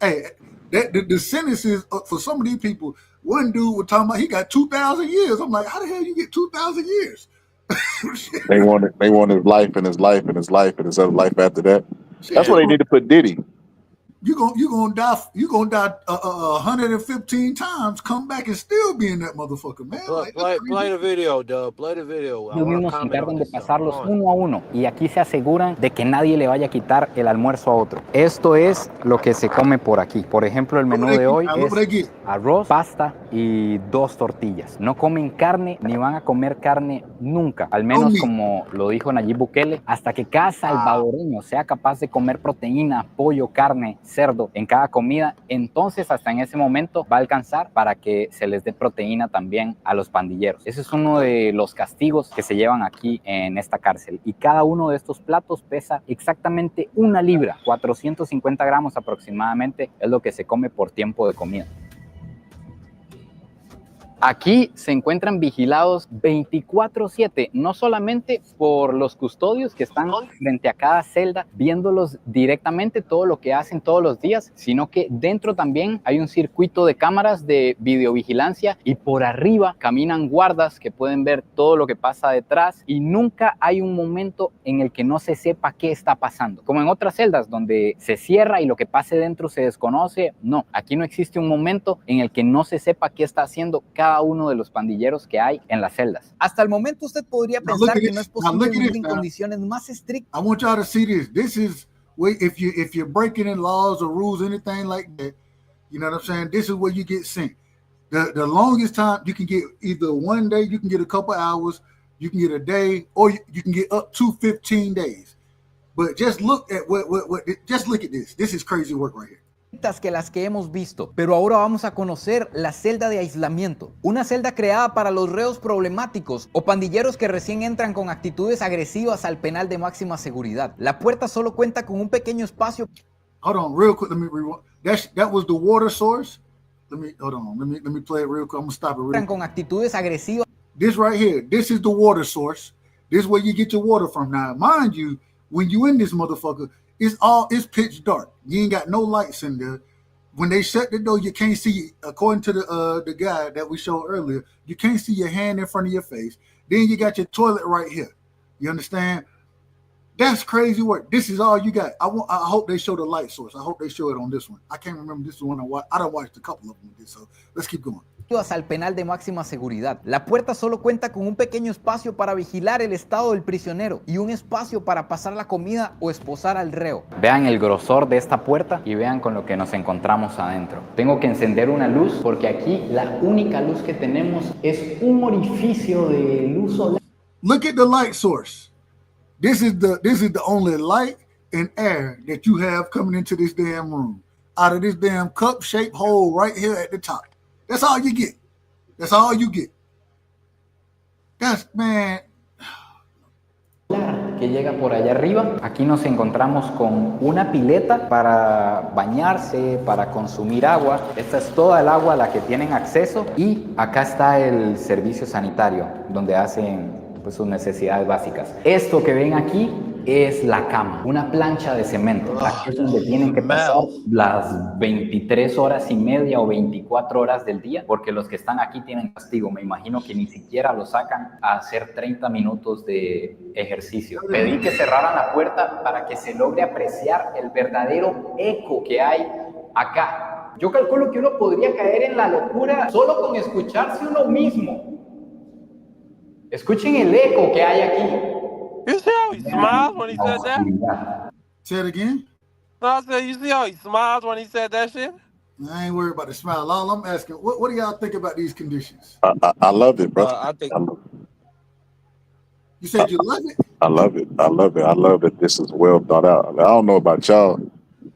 Hey, the sentences for some of these people, one dude was talking about he got 2,000 years. I'm like, how the hell you get 2,000 years? They want his life and his life and his life and his other life after that. That's why they need to put Diddy. You gonna die 115 times, come back and still be in that motherfucker, man. Play the video, Dub. Play the video. Ellos mismos se encargan de pasarlos uno a uno y aquí se aseguran de que nadie le vaya a quitar el almuerzo a otro. Esto es lo que se come por aquí. Por ejemplo, el menú de hoy es arroz, pasta y 2 tortillas. No comen carne ni van a comer carne nunca, al menos como lo dijo Nayib Bukele, hasta que cada salvadoreño sea capaz de comer proteína, pollo, carne, cerdo en cada comida, entonces hasta en ese momento va a alcanzar para que se les dé proteína también a los pandilleros. Ese es uno de los castigos que se llevan aquí en esta cárcel y cada uno de estos platos pesa exactamente 1 libra, 450 gramos aproximadamente es lo que se come por tiempo de comida. Aquí se encuentran vigilados 24/7, no solamente por los custodios que están frente a cada celda, viéndolos directamente todo lo que hacen todos los días, sino que dentro también hay un circuito de cámaras de videovigilancia y por arriba caminan guardas que pueden ver todo lo que pasa detrás y nunca hay un momento en el que no se sepa qué está pasando. Como en otras celdas donde se cierra y lo que pase dentro se desconoce, no, aquí no existe un momento en el que no se sepa qué está haciendo cada uno de los pandilleros que hay en las celdas. Hasta el momento usted podría pensar que no es posible vivir en condiciones más estrictas. I want y'all to see this. This is if you're breaking in laws or rules, anything like that, you know what I'm saying? This is where you get sent. The longest time you can get either 1 day, you can get a couple hours, you can get a day, or you can get up to 15 days. But just look at just look at this. This is crazy work right here. Que las que hemos visto, pero ahora vamos a conocer la celda de aislamiento, una celda creada para los reos problemáticos o pandilleros que recién entran con actitudes agresivas al penal de máxima seguridad. La puerta solo cuenta con un pequeño espacio. Hold on, real quick, let me rewind. That was the water source. Let me play it real quick. I'm gonna stop it real quick. Con actitudes agresivas. This right here, this is the water source. This is where you get your water from. Now, mind you, when you in this motherfucker, it's pitch dark. You ain't got no lights in there. When they shut the door, you can't see. According to the guy that we showed earlier, you can't see your hand in front of your face. Then you got your toilet right here. You understand? That's crazy work. This is all you got. I hope they show the light source. I hope they show it on this one. I can't remember this one. I don't watched a couple of them. So let's keep going. Al penal de máxima seguridad. La puerta solo cuenta con un pequeño espacio para vigilar el estado del prisionero y un espacio para pasar la comida o esposar al reo. Vean el grosor de esta puerta y vean con lo que nos encontramos adentro. Tengo que encender una luz porque aquí la única luz que tenemos es un orificio de luz solar. Look at the light source. This is the only light and air that you have coming into this damn room. Out of this damn cup-shaped hole right here at the top. That's all you get. That's all you get. That's, man. Que llega por allá arriba. Aquí nos encontramos con una pileta para bañarse, para consumir agua. Esta es toda el agua a la que tienen acceso. Y acá está el servicio sanitario, donde hacen pues, sus necesidades básicas. Esto que ven aquí es la cama, una plancha de cemento. Aquí es donde tienen que pasar las 23 horas y media o 24 horas del día, porque los que están aquí tienen castigo. Me imagino que ni siquiera lo sacan a hacer 30 minutos de ejercicio. Pedí que cerraran la puerta para que se logre apreciar el verdadero eco que hay acá. Yo calculo que uno podría caer en la locura solo con escucharse uno mismo. Escuchen el eco que hay aquí. You see how he smiles when he said that? Say it again? No, I said, you see how he smiles when he said that shit? I ain't worried about the smile. All I'm asking, what do y'all think about these conditions? I love it, bro. I think. You said you love it? I love it. I love it. I love that this is well thought out. I don't know about y'all,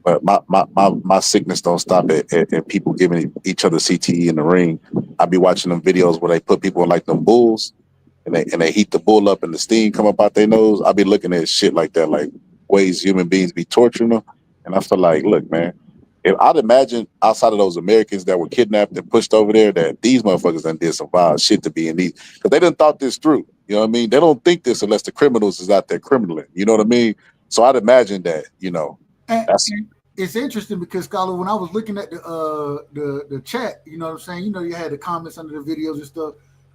but my sickness don't stop at people giving each other CTE in the ring. I be watching them videos where they put people in like them bulls. And they heat the bull up and the steam come up out their nose. I be looking at shit like that, like ways human beings be torturing them. And I feel like, look, man, if I'd imagine outside of those Americans that were kidnapped and pushed over there, that these motherfuckers done did some wild shit to be in these, because they done thought this through. You know what I mean? They don't think this unless the criminals is out there criminaling. You know what I mean? So I'd imagine that, you know. It's interesting because, Scholar, when I was looking at the chat, you know what I'm saying? You know, you had the comments under the videos and stuff.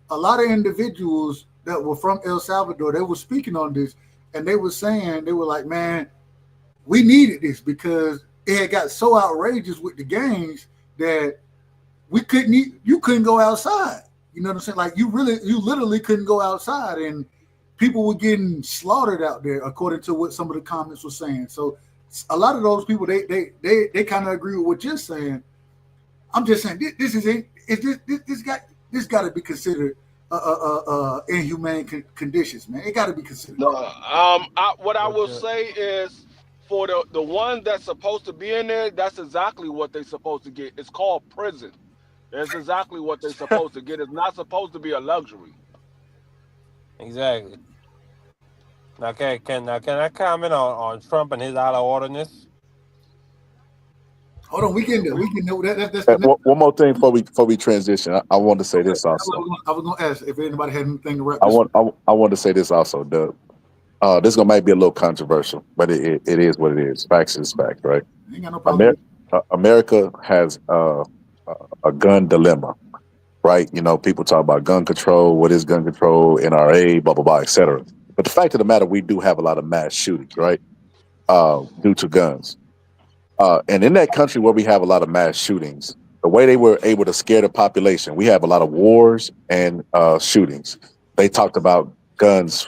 A lot of individuals that were from El Salvador, they were speaking on this, and they were saying, they were like, man, we needed this because it had got so outrageous with the gangs that you couldn't go outside. You know what I'm saying? Like you literally couldn't go outside, and people were getting slaughtered out there, according to what some of the comments were saying. So a lot of those people, they kind of agree with what you're saying. I'm just saying this got to be considered inhumane conditions, man. It got to be considered. No, what I will say is, for the ones that's supposed to be in there, that's exactly what they're supposed to get. It's called prison. That's exactly what they're supposed to get. It's not supposed to be a luxury. Exactly. Now, can I comment on Trump and his out of orderness? Hold on, we can do that's one more thing before we transition. I want to say this also. I was going to ask if anybody had anything to wrap. I want to say this also, Doug. This might be a little controversial, but it is what it is. Facts is fact, right? Ain't got no problem. America has a gun dilemma, right? You know, people talk about gun control. What is gun control? NRA, blah blah blah, etc. But the fact of the matter, we do have a lot of mass shootings, right? Due to guns. And in that country where we have a lot of mass shootings, the way they were able to scare the population, we have a lot of wars and shootings. They talked about gangs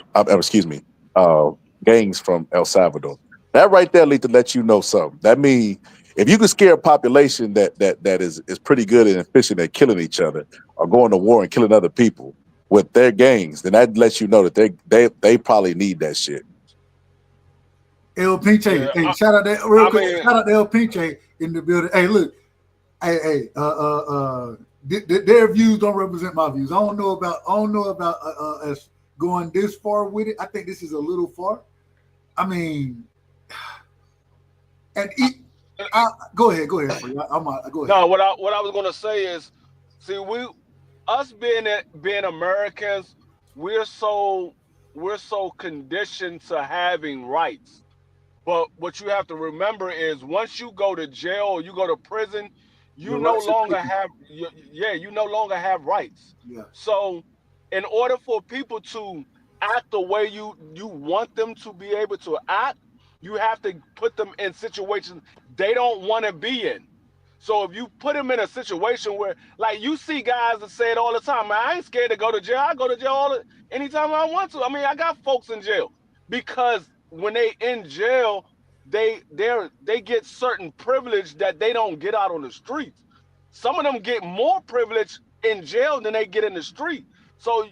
from El Salvador. That right there need to let you know something. That means if you can scare a population that is pretty good and efficient at killing each other or going to war and killing other people with their gangs, then that lets you know that they probably need that shit. El Pinche, hey, shout out that real quick. Shout out to El Pinche in the building. Hey, look, their views don't represent my views. I don't know about us going this far with it. I think this is a little far. I mean, go ahead. Go ahead. No, what I was gonna say is, see, us being Americans, we're so we're so conditioned to having rights. But what you have to remember is once you go to jail or you go to prison, you Your no rights are longer taken. have you no longer have rights. Yeah. So in order for people to act the way you want them to be able to act, you have to put them in situations they don't want to be in. So if you put them in a situation where, like, you see guys that say it all the time, man, I ain't scared to go to jail. I go to jail anytime I want to. I mean, I got folks in jail because when they in jail, they get certain privilege that they don't get out on the streets. Some of them get more privilege in jail than they get in the street. So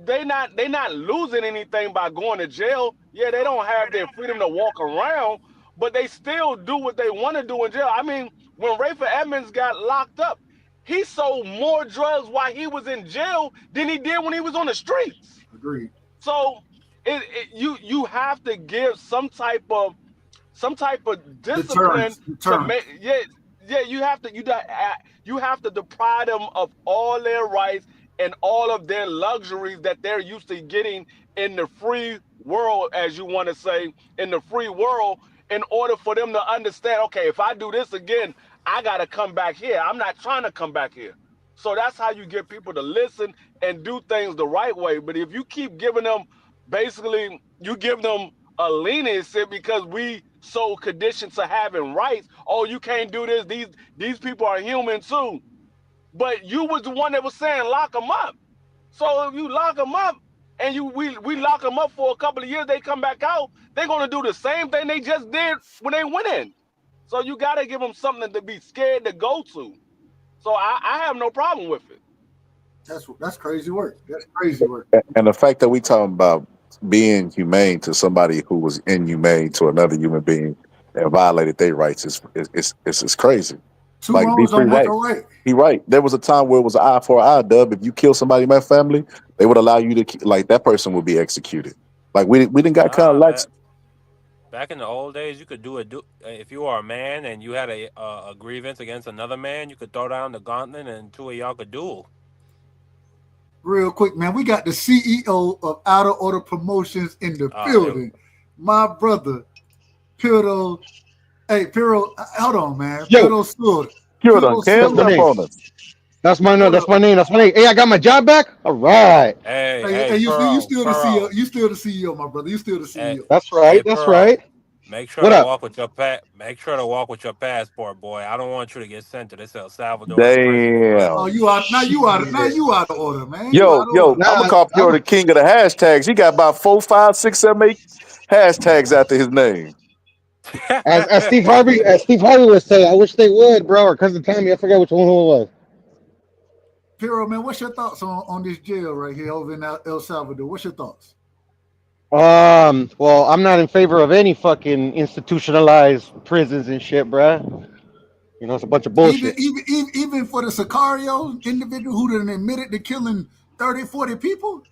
they not losing anything by going to jail. Yeah, they don't have their freedom to walk around, but they still do what they want to do in jail. I mean, when Rayford Edmonds got locked up, he sold more drugs while he was in jail than he did when he was on the streets. Agreed. So you have to give some type of discipline to make you have to deprive them of all their rights and all of their luxuries that they're used to getting in the free world, as you want to say, in the free world, in order for them to understand, okay, if I do this again, I got to come back here. I'm not trying to come back here. So that's how you get people to listen and do things the right way. But if you keep giving them, basically, you give them a leniency because we so conditioned to having rights. Oh, you can't do this. These people are human too. But you was the one that was saying lock them up. So if you lock them up and we lock them up for a couple of years, they come back out, they're gonna do the same thing they just did when they went in. So you gotta give them something to be scared to go to. So I have no problem with it. That's crazy work. That's crazy work. And the fact that we talking about being humane to somebody who was inhumane to another human being and violated their rights is crazy. Two Like be wrongs free don't make right. a right. He right. There was a time where it was an eye for an eye, Dub. If you kill somebody in my family, they would allow you to like that person would be executed. Like we didn't got kind of lax. Back in the old days, you could if you were a man and you had a grievance against another man, you could throw down the gauntlet and two of y'all could duel. Real quick, man, we got the CEO of Outer Order Promotions in the building. My brother, Piro. Hey, Piro, hold on, man. Piro Sword. That's my name. That's my name. Hey, I got my job back. All right. Hey, you still the CEO. You still the CEO, my brother. You still the CEO. That's right. That's right. Make sure to walk with your Make sure to walk with your passport, boy. I don't want you to get sent to this El Salvador prison. Oh, you are now out of order, man. Yo, I'm gonna call Pure the king of the hashtags. He got about 4, 5, 6, 7, 8 hashtags after his name. As Steve Harvey would say, I wish they would, bro. Or cousin Tommy, I forgot which one it was. Piro, man, what's your thoughts on this jail right here over in El Salvador? What's your thoughts? Well, I'm not in favor of any fucking institutionalized prisons and shit, bruh. You know, it's a bunch of bullshit. Even for the Sicario individual who done admitted to killing 30, 40 people?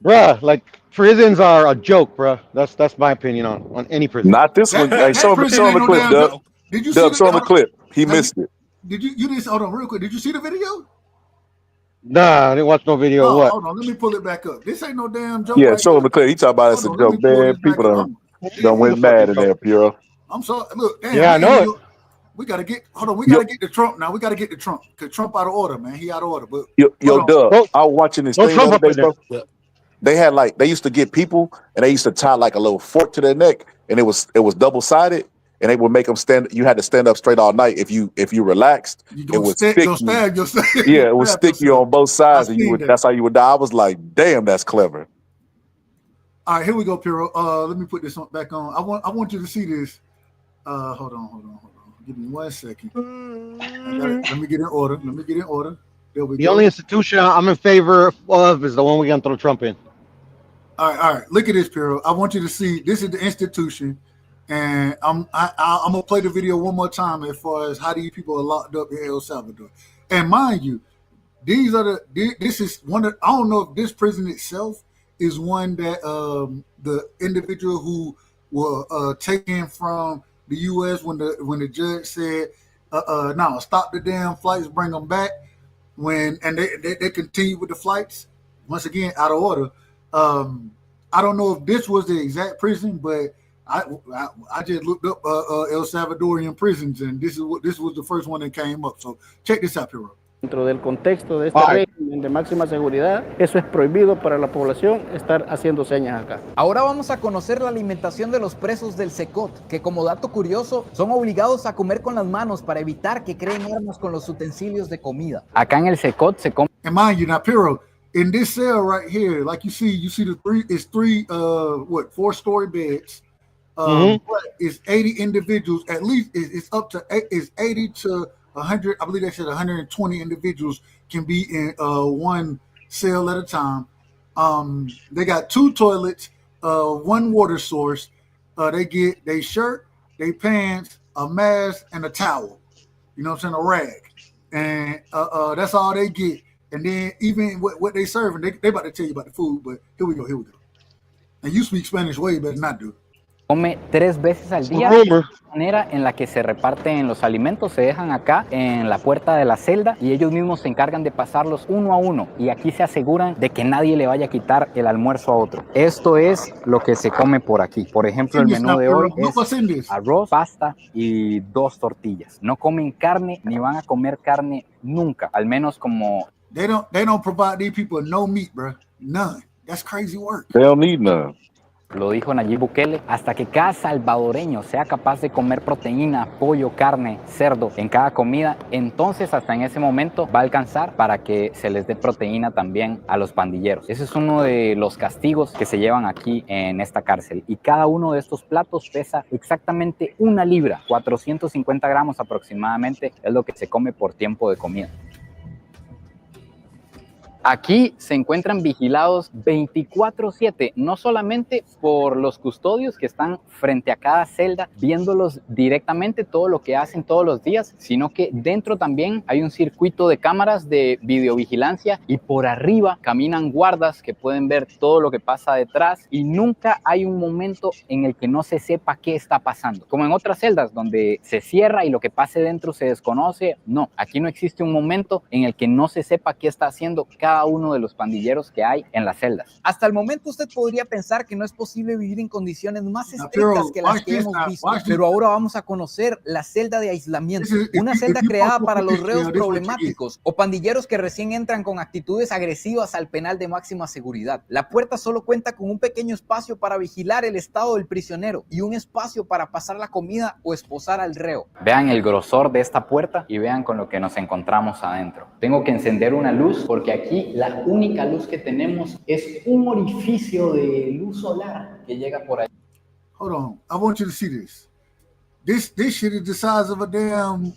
Bruh, like prisons are a joke, bruh. That's my opinion on any prison. Not this one. Hey, show him the clip, Doug. Did you Doug, see show him the clip. He missed it. Did you didn't hold on real quick? Did you see the video? Nah, I didn't watch no video. What? Hold on, let me pull it back up. This ain't no damn joke. Yeah, show him the clip. He talking about it's a joke, man. People don't went mad in there, Puro. I'm sorry. Look, damn. Yeah, I know it. We gotta get. Hold on. We gotta get to Trump now. We gotta get to Trump because Trump out of order, man. He out of order. But yo, Doug, I was watching this thing the other day, bro. They had they used to get people and they used to tie like a little fork to their neck, and it was double sided, and they would make them stand. You had to stand up straight all night. If you relaxed, it would stick you. Yeah, it would stick you on both sides, and that's how you would die. I was like, damn, that's clever. All right, here we go, Piro. Let me put this back on. I want you to see this. Hold on. Give me 1 second. Let me get in order. There we go. The only institution I'm in favor of is the one we're gonna throw Trump in. All right. Look at this, Piro. I want you to see. This is the institution, and I'm gonna play the video one more time as far as how these people are locked up in El Salvador. And mind you, this is one of, I don't know if this prison itself is one that the individual who were taken from the U.S. when the judge said, "No, stop the damn flights, bring them back." They continue with the flights once again out of order. I don't know if this was the exact prison, but I just looked up El Salvadorian prisons, and this was the first one that came up. So check this out, Piro. Dentro del contexto de este régimen de máxima seguridad, eso es prohibido para la población estar haciendo señas acá. Ahora vamos a conocer la alimentación de los presos del Secot, que como dato curioso, son obligados a comer con las manos para evitar que creen armas con los utensilios de comida. Acá en el Secot se come. And mind you, now, Piro, in this cell right here, like you see the three 4-story beds. But it's 80 individuals. At least it's up to 80 to 100. I believe they said 120 individuals can be in one cell at a time. They got 2 toilets, 1 water source. They get their shirt, their pants, a mask, and a towel. You know what I'm saying? A rag, and that's all they get. And then even what they serving, they about to tell you about the food. But here we go. And you speak Spanish way better than I do. Come 3 veces al día. La manera en la que se reparten los alimentos se dejan acá en la puerta de la celda y ellos mismos se encargan de pasarlos uno a uno, y aquí se aseguran de que nadie le vaya a quitar el almuerzo a otro. Esto es lo que se come por aquí. Por ejemplo, el menú de hoy es arroz, pasta y 2 tortillas. No comen carne ni van a comer carne nunca, al menos como... They don't provide these people no meat, bro. None. That's crazy work. They don't need none. Lo dijo Nayib Bukele, hasta que cada salvadoreño sea capaz de comer proteína, pollo, carne, cerdo en cada comida, entonces hasta en ese momento va a alcanzar para que se les dé proteína también a los pandilleros. Ese es uno de los castigos que se llevan aquí en esta cárcel, y cada uno de estos platos pesa exactamente 1 libra, 450 gramos aproximadamente, es lo que se come por tiempo de comida. Aquí se encuentran vigilados 24/7, no solamente por los custodios que están frente a cada celda, viéndolos directamente todo lo que hacen todos los días, sino que dentro también hay un circuito de cámaras de videovigilancia, y por arriba caminan guardas que pueden ver todo lo que pasa detrás, y nunca hay un momento en el que no se sepa qué está pasando. Como en otras celdas donde se cierra y lo que pase dentro se desconoce, no, aquí no existe un momento en el que no se sepa qué está haciendo cada uno de los pandilleros que hay en las celdas. Hasta el momento usted podría pensar que no es posible vivir en condiciones más estrictas que las que hemos visto, pero ahora vamos a conocer la celda de aislamiento, una celda creada para los reos problemáticos o pandilleros que recién entran con actitudes agresivas al penal de máxima seguridad. La puerta solo cuenta con un pequeño espacio para vigilar el estado del prisionero y un espacio para pasar la comida o esposar al reo. Vean el grosor de esta puerta y vean con lo que nos encontramos adentro. Tengo que encender una luz porque aquí la única luz que tenemos es un orificio de luz solar que llega por ahí. Hold on, I want you to see this. This shit is the size of a damn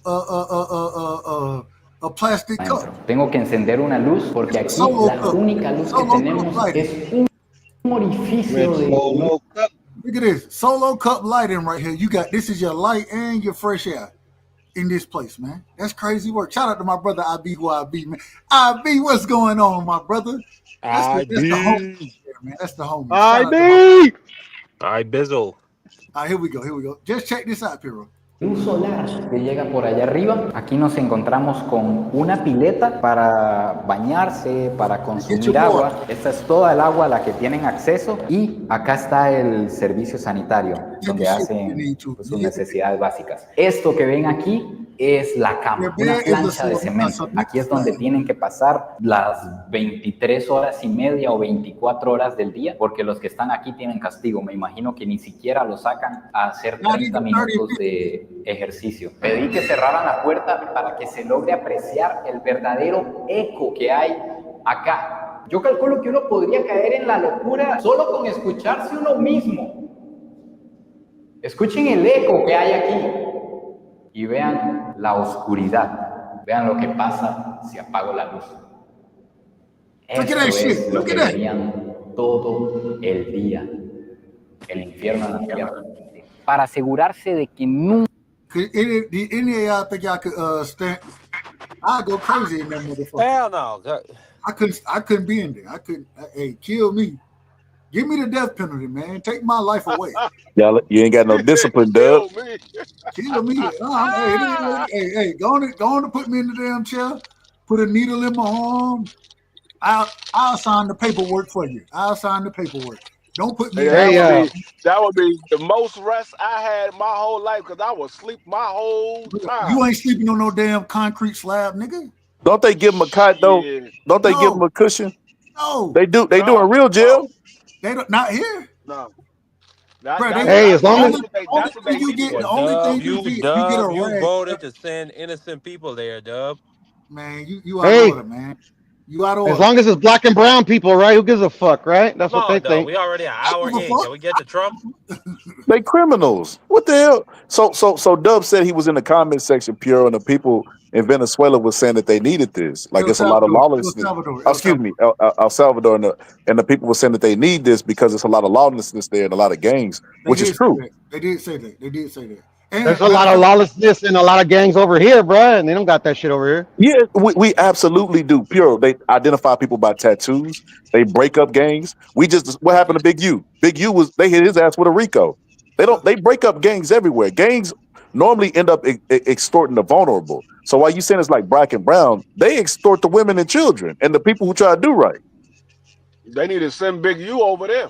a plastic cup. Tengo que encender una luz porque aquí la única luz que tenemos es un orificio de luz. Look at this solo cup lighting right here. You got this is your light and your fresh air in this place, man. That's crazy work. Shout out to my brother IB, who IB, man. IB, what's going on, my brother? That's the homie, man. That's the homie. IB. I bizzle. All right, here we go. Just check this out, Piro. Luz solar que llega por allá arriba. Aquí nos encontramos con una pileta para bañarse, para consumir agua. Esta es toda el agua a la que tienen acceso, y acá está el servicio sanitario donde hacen sus necesidades básicas. Esto que ven aquí es la cama, una plancha de cemento. Aquí es donde tienen que pasar las 23 horas y media o 24 horas del día, porque los que están aquí tienen castigo. Me imagino que ni siquiera lo sacan a hacer 30 minutos de ejercicio. Pedí que cerraran la puerta para que se logre apreciar el verdadero eco que hay acá. Yo calculo que uno podría caer en la locura solo con escucharse uno mismo. Escuchen el eco que hay aquí y vean la oscuridad. Vean lo que pasa si apago la luz. Esto es lo que verían todo el día. El infierno en la tierra. Para asegurarse de que nunca... Any of y'all think y'all could stand? I'd go crazy in that motherfucker. Hell no. I couldn't be in there. I couldn't. Hey, kill me. Give me the death penalty, man. Take my life away. Y'all, you ain't got no discipline, Dub. Kill me. Hey, go on to put me in the damn chair. Put a needle in my arm. I'll sign the paperwork for you. I'll sign the paperwork. Don't put me Hey, in. that would be the most rest I had my whole life because I would sleep my whole time. You ain't sleeping on no damn concrete slab, nigga. Don't they give them a cot though? Yeah. Don't they give them a cushion? No. They do. They do in real jail. They don't. Not here. No. As long as That's what they you get, Well, the only Dub, thing you get a you rag. voted to send innocent people there, Dub. Man, you out of order, man. You out of order. as long as it's black and brown people, right? Who gives a fuck, right? That's what No, they Dub, think. we already an hour in. Can we get to Trump? They criminals. What the hell? So Dub said he was in the comment section, pure, and the people in Venezuela was saying that they needed this. Like it's a lot of lawlessness. Excuse me, El Salvador, and the people were saying that they need this because it's a lot of lawlessness there and a lot of gangs, which is true. They did say that. There's a lot of lawlessness and a lot of gangs over here, bro, and they don't got that shit over here. Yeah, we absolutely do. Pure. They identify people by tattoos. They break up gangs. What happened to Big U? Big U they hit his ass with a Rico. They break up gangs everywhere. Gangs normally end up extorting the vulnerable. So while you saying it's like black and brown, they extort the women and children and the people who try to do right. They need to send Big U over there.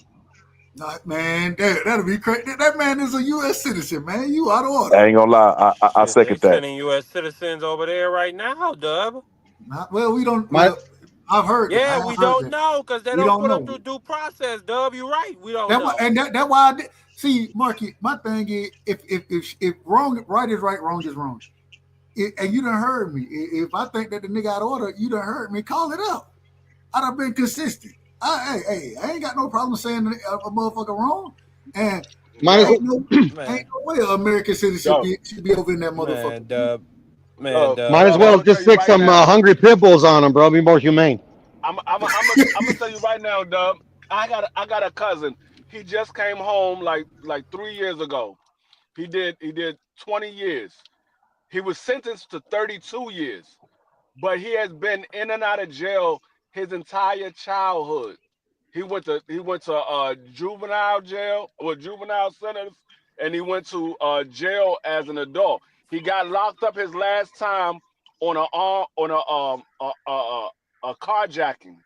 Nah, man, that'll be crazy. That man is a U.S. citizen, man. You out of order. I ain't gonna lie. I second that. Sending U.S. citizens over there right now, Dub. Well, we don't. I've heard. Yeah, we don't know because they don't put them through due process, Dub. You're right. We don't know. That's why I did. See, Marky, my thing is, if wrong, right is right, wrong is wrong. And you done heard me. If I think that the nigga out of order, you done heard me. Call it out. I done been consistent. I ain't got no problem saying a motherfucker wrong. And ain't no way an American citizen should be over in that motherfucker. Might as well just stick some hungry pit bulls on them, bro. Be more humane. I'm gonna tell you right now, Dub. I got a cousin. He just came home like 3 years ago. He did 20 years. He was sentenced to 32 years, but he has been in and out of jail his entire childhood. He went to juvenile jail or juvenile centers, and he went to jail as an adult. He got locked up his last time on a carjacking,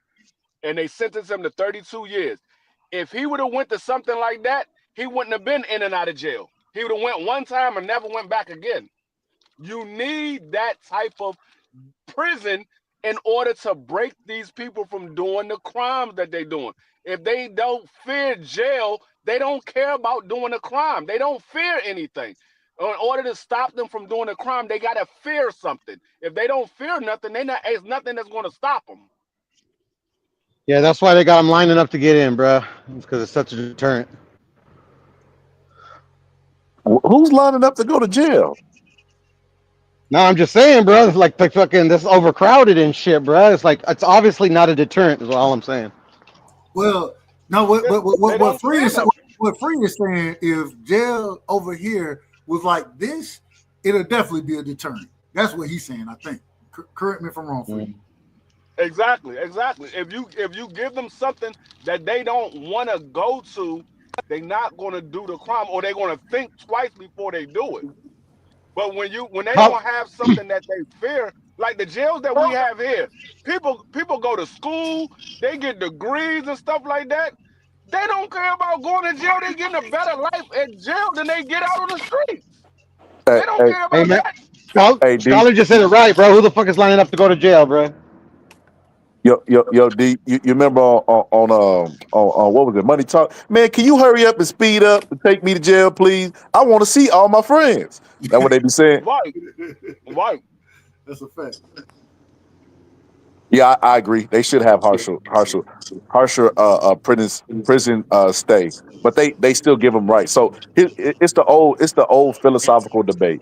and they sentenced him to 32 years. If he would have went to something like that, he wouldn't have been in and out of jail. He would have went one time and never went back again. You need that type of prison in order to break these people from doing the crimes that they're doing. If they don't fear jail, they don't care about doing a crime. They don't fear anything. In order to stop them from doing a crime, they gotta fear something. If they don't fear nothing, there's nothing that's gonna stop them. Yeah, that's why they got them lining up to get in, bro. It's because it's such a deterrent. Who's lining up to go to jail? No, I'm just saying, bro. It's like fucking this overcrowded and shit, bro. It's like it's obviously not a deterrent. Is all I'm saying. Well, no. What Free is saying, if jail over here was like this, it'll definitely be a deterrent. That's what he's saying. I think. Correct me if I'm wrong, Free. Exactly. If you give them something that they don't want to go to, they're not going to do the crime, or they're going to think twice before they do it. But when they don't have something that they fear, like the jails that we have here, people go to school, they get degrees and stuff like that. They don't care about going to jail. They getting a better life at jail than they get out on the streets. They don't care about that. Scholar just said it right, bro. Who the fuck is lining up to go to jail, bro? Yo, D, you remember on what was it, Money Talk? Man, can you hurry up and speed up and take me to jail, please? I want to see all my friends. That's what they be saying. Right. That's a fact. Yeah, I agree. They should have harsher prison stay, but they still give them rights. So it's the old philosophical debate.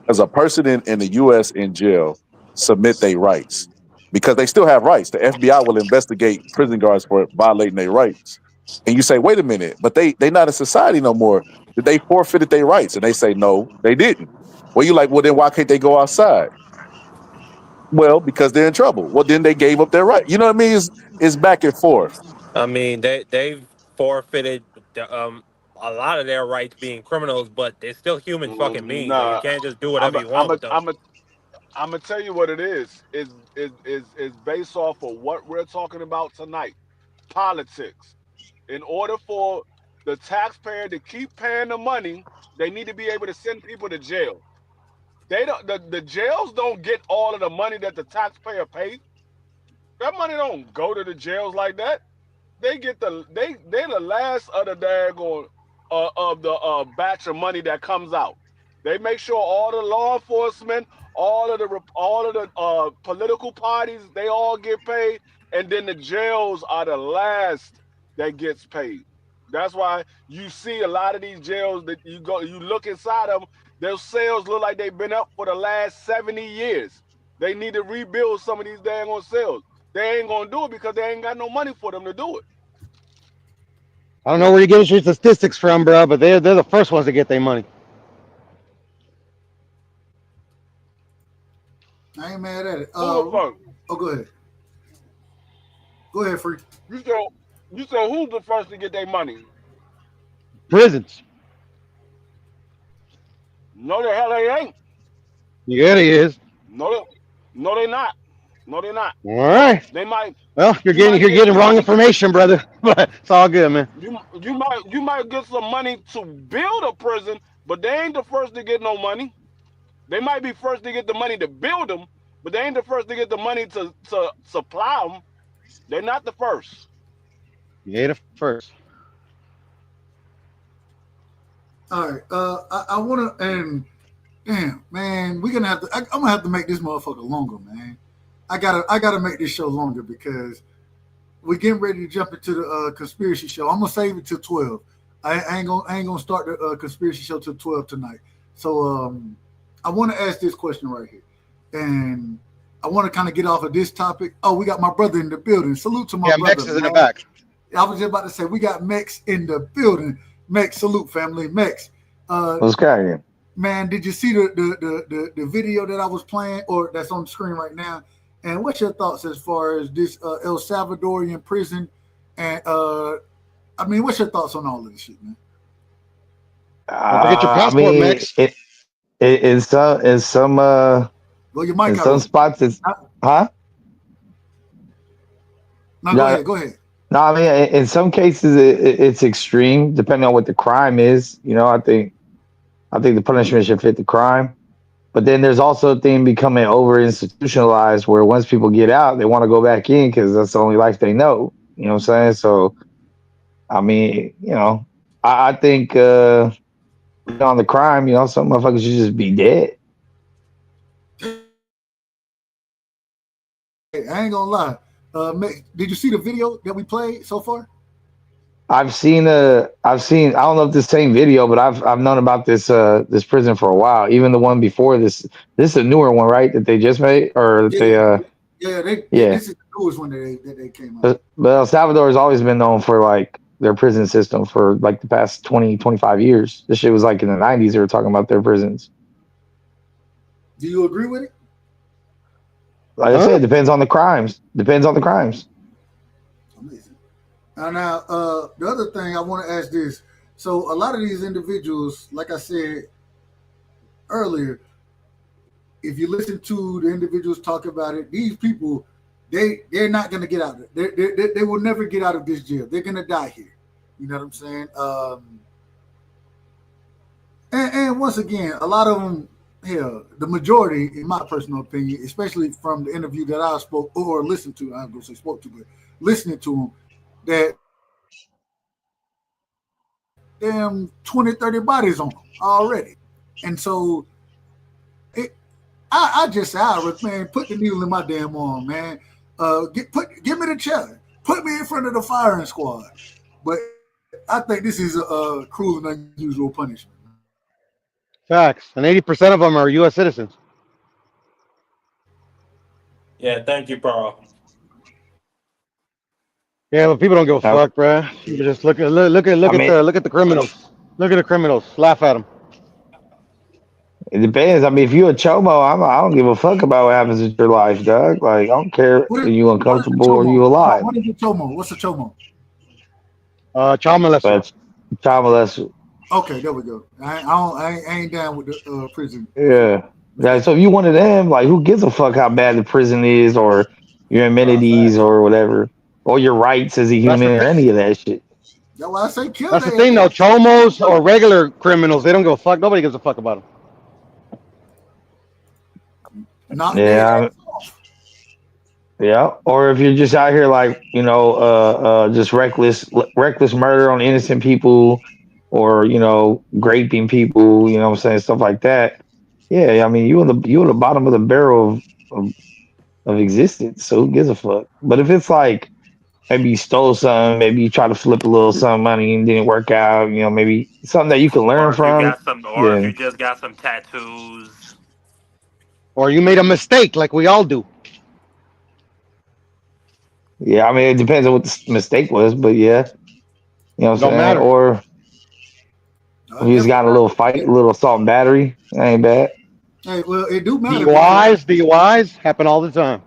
As a person in the U.S. in jail, submit their rights. Because they still have rights. The FBI will investigate prison guards for violating their rights. And you say, wait a minute, but they not in society no more. Did they forfeited their rights? And they say, no, they didn't. Well, you're like, well, then why can't they go outside? Well, because they're in trouble. Well, then they gave up their right. You know what I mean? It's back and forth. I mean, they've forfeited a lot of their rights being criminals, but they're still human fucking beings. So you can't just do whatever you want with them. I'm gonna tell you what it is. Is based off of what we're talking about tonight. Politics. In order for the taxpayer to keep paying the money, they need to be able to send people to jail. They don't. The jails don't get all of the money that the taxpayer pays. That money don't go to the jails like that. They get they're the last of the daggone of the batch of money that comes out. They make sure all the law enforcement, all of the political parties, they all get paid, and then the jails are the last that gets paid. That's why you see a lot of these jails that you look inside of them, their cells look like they've been up for the last 70 years. They need to rebuild some of these daggone cells. They ain't gonna do it because they ain't got no money for them to do it. I don't know where you get your statistics from, bro, but they're the first ones to get their money. I ain't mad at it. Who go ahead. Go ahead, Free. You said who's the first to get their money? Prisons. No, the hell they ain't. Yeah, he is. No, they not. No, they're not. All right. They might. Well, you're getting wrong information, brother. But it's all good, man. You might get some money to build a prison, but they ain't the first to get no money. They might be first to get the money to build them, but they ain't the first to get the money to supply them. They're not the first. Yeah, the first. All right. I want to, and damn, man, we're gonna have to. I'm gonna have to make this motherfucker longer, man. I gotta make this show longer because we're getting ready to jump into the conspiracy show. I'm gonna save it till 12. I ain't gonna start the conspiracy show till 12 tonight. So I want to ask this question right here, and I want to kind of get off of this topic. Oh, we got my brother in the building. Salute to my brother. Mex is in the back. I was just about to say we got Mex in the building. Mex, salute, family. Mex. What's going? Man, did you see the video that I was playing or that's on the screen right now? And what's your thoughts as far as this El Salvadorian prison? And I mean, what's your thoughts on all of this shit, man? Get your passport, Mex. In some well, your mic in some spots it's huh? No, go ahead. No, I mean in some cases it's extreme depending on what the crime is. You know, I think the punishment should fit the crime. But then there's also a thing becoming over institutionalized where once people get out, they want to go back in because that's the only life they know. You know what I'm saying? So, I mean, you know, I think on the crime, you know, some motherfuckers should just be dead. Hey, I ain't gonna lie. Did you see the video that we played so far? I've seen I don't know if the same video, but I've known about this prison for a while. Even the one before this is a newer one, right? That they just made or This is the newest one that they came out. But El Salvador has always been known for like their prison system for like the past 20, 25 years. This shit was like in the 90s they were talking about their prisons. Do you agree with it? Like I said, it depends on the crimes. Amazing. Now, the other thing I want to ask this. So a lot of these individuals, like I said earlier, if you listen to the individuals talk about it, these people, they're not going to get out of it. They will never get out of this jail. They're going to die here. You know what I'm saying? And once again, a lot of them, hell, the majority, in my personal opinion, especially from the interview that I spoke or listened to, I'm going to say spoke to, but listening to them, that damn 20, 30 bodies on them already. And so I just say, man, put the needle in my damn arm, man. Give me the challenge. Put me in front of the firing squad. But I think this is a cruel and unusual punishment. Facts. And 80% of them are U.S. citizens. Yeah, thank you, bro. Yeah, but people don't give a fuck, bro. You just look at the criminals. Look at the criminals. Laugh at them. It depends. I mean, if you're a chomo, I don't give a fuck about what happens in your life, dog. Like, I don't care if you uncomfortable or you alive. What is a chomo? What's a chomo? Child molester. Child molester. Okay, there we go. I ain't down with the prison. Yeah. Yeah, so if you one of them, like, who gives a fuck how bad the prison is, or your amenities, or whatever, or your rights as a That's the human, or thing. any of that shit? That's why I say kill That's the their thing, though. ass. Chomos or regular criminals, they don't give a fuck. Nobody gives a fuck about them. Knock their Yeah, ass off. yeah. Or if you're just out here, like, just reckless murder on innocent people, or raping people, what I'm saying, stuff like that. Yeah, I mean, you in the bottom of the barrel of existence. So who gives a fuck? But if it's like, maybe you stole something, maybe you try to flip a little some money and didn't work out, maybe something that you can learn from, or if you then just got some tattoos. Or you made a mistake, like we all do. yeah, I mean, it depends on what the mistake was, but yeah, what I'm Don't saying? matter. Or if you just Definitely got in a not. little fight, a little assault and battery, that ain't bad. Hey, well, it do matter because, DUIs happen all the time.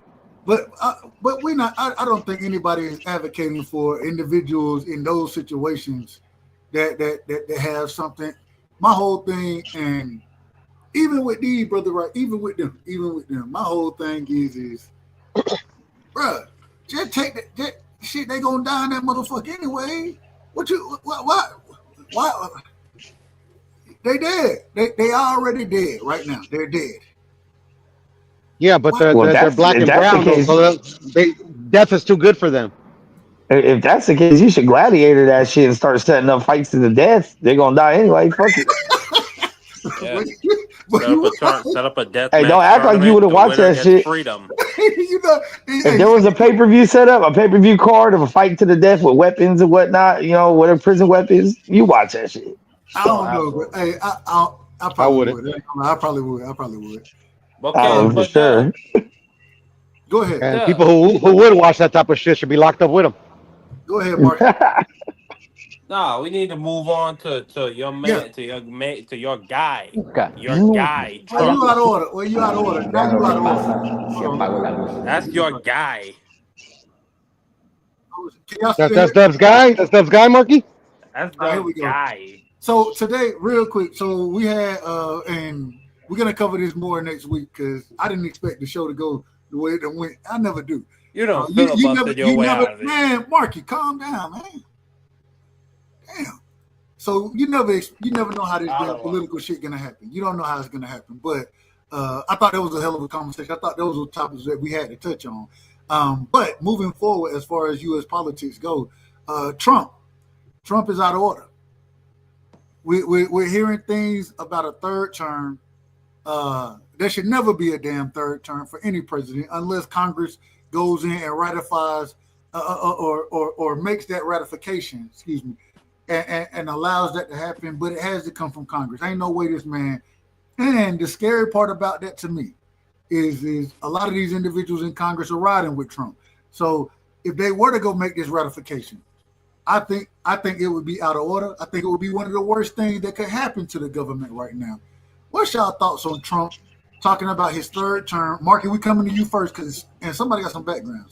but we not. I don't think anybody is advocating for individuals in those situations that have something. My whole thing, and even with these brother, right? Even with them, my whole thing is, bruh, just take that shit. They gonna die in that motherfucker anyway. Why? They dead. They already dead right now. They're dead. Yeah, but What? Well, they're black if and that's the brown, though, case, so death is too good for them. if that's the case, you should gladiator that shit and start setting up fights to the death. They're gonna die anyway. Fuck it. Yeah. But you, Set up a death Hey, don't match act like you tournament. would have The watched winner that gets shit. freedom. you know, If there was a pay per view set up, a pay per view card of a fight to the death with weapons and whatnot, whatever prison weapons, you watch that shit. I don't know, but hey, I I probably wouldn't. would. I probably would. I probably would. I Okay, would for but Dub, sure. Go ahead. And Dub. people who would watch that type of shit should be locked up with them. Go ahead, Marky. Nah, we need to move on to your Yeah. man, to your guy, your Nunca. guy Well, you Trump. out of order. Well, you out of order. Now Ya no you me out of order. pasa si Hold apago la on. luz. That's your guy. Can y'all still That's hear? that's Dub's guy. That's Dub's guy, Marky. That's All right, here the we go. guy. So today, real quick. So we had, and we're gonna cover this more next week because I didn't expect the show to go the way it went. I never do. You don't You never, filibuster your way out of it. man, Marky, calm down, man. Damn. So you never know how this damn political shit gonna happen. You don't know how it's gonna happen. But I thought that was a hell of a conversation. I thought those were topics that we had to touch on. But moving forward, as far as U.S. politics go, Trump is out of order. We're hearing things about a third term. There should never be a damn third term for any president unless Congress goes in and ratifies or makes that ratification. Excuse me. And allows that to happen, but it has to come from Congress. Ain't no way this man. And the scary part about that to me is a lot of these individuals in Congress are riding with Trump. So if they were to go make this ratification, I think it would be out of order. I think it would be one of the worst things that could happen to the government right now. What's y'all thoughts on Trump talking about his third term? Marky, we coming to you first and somebody got some background.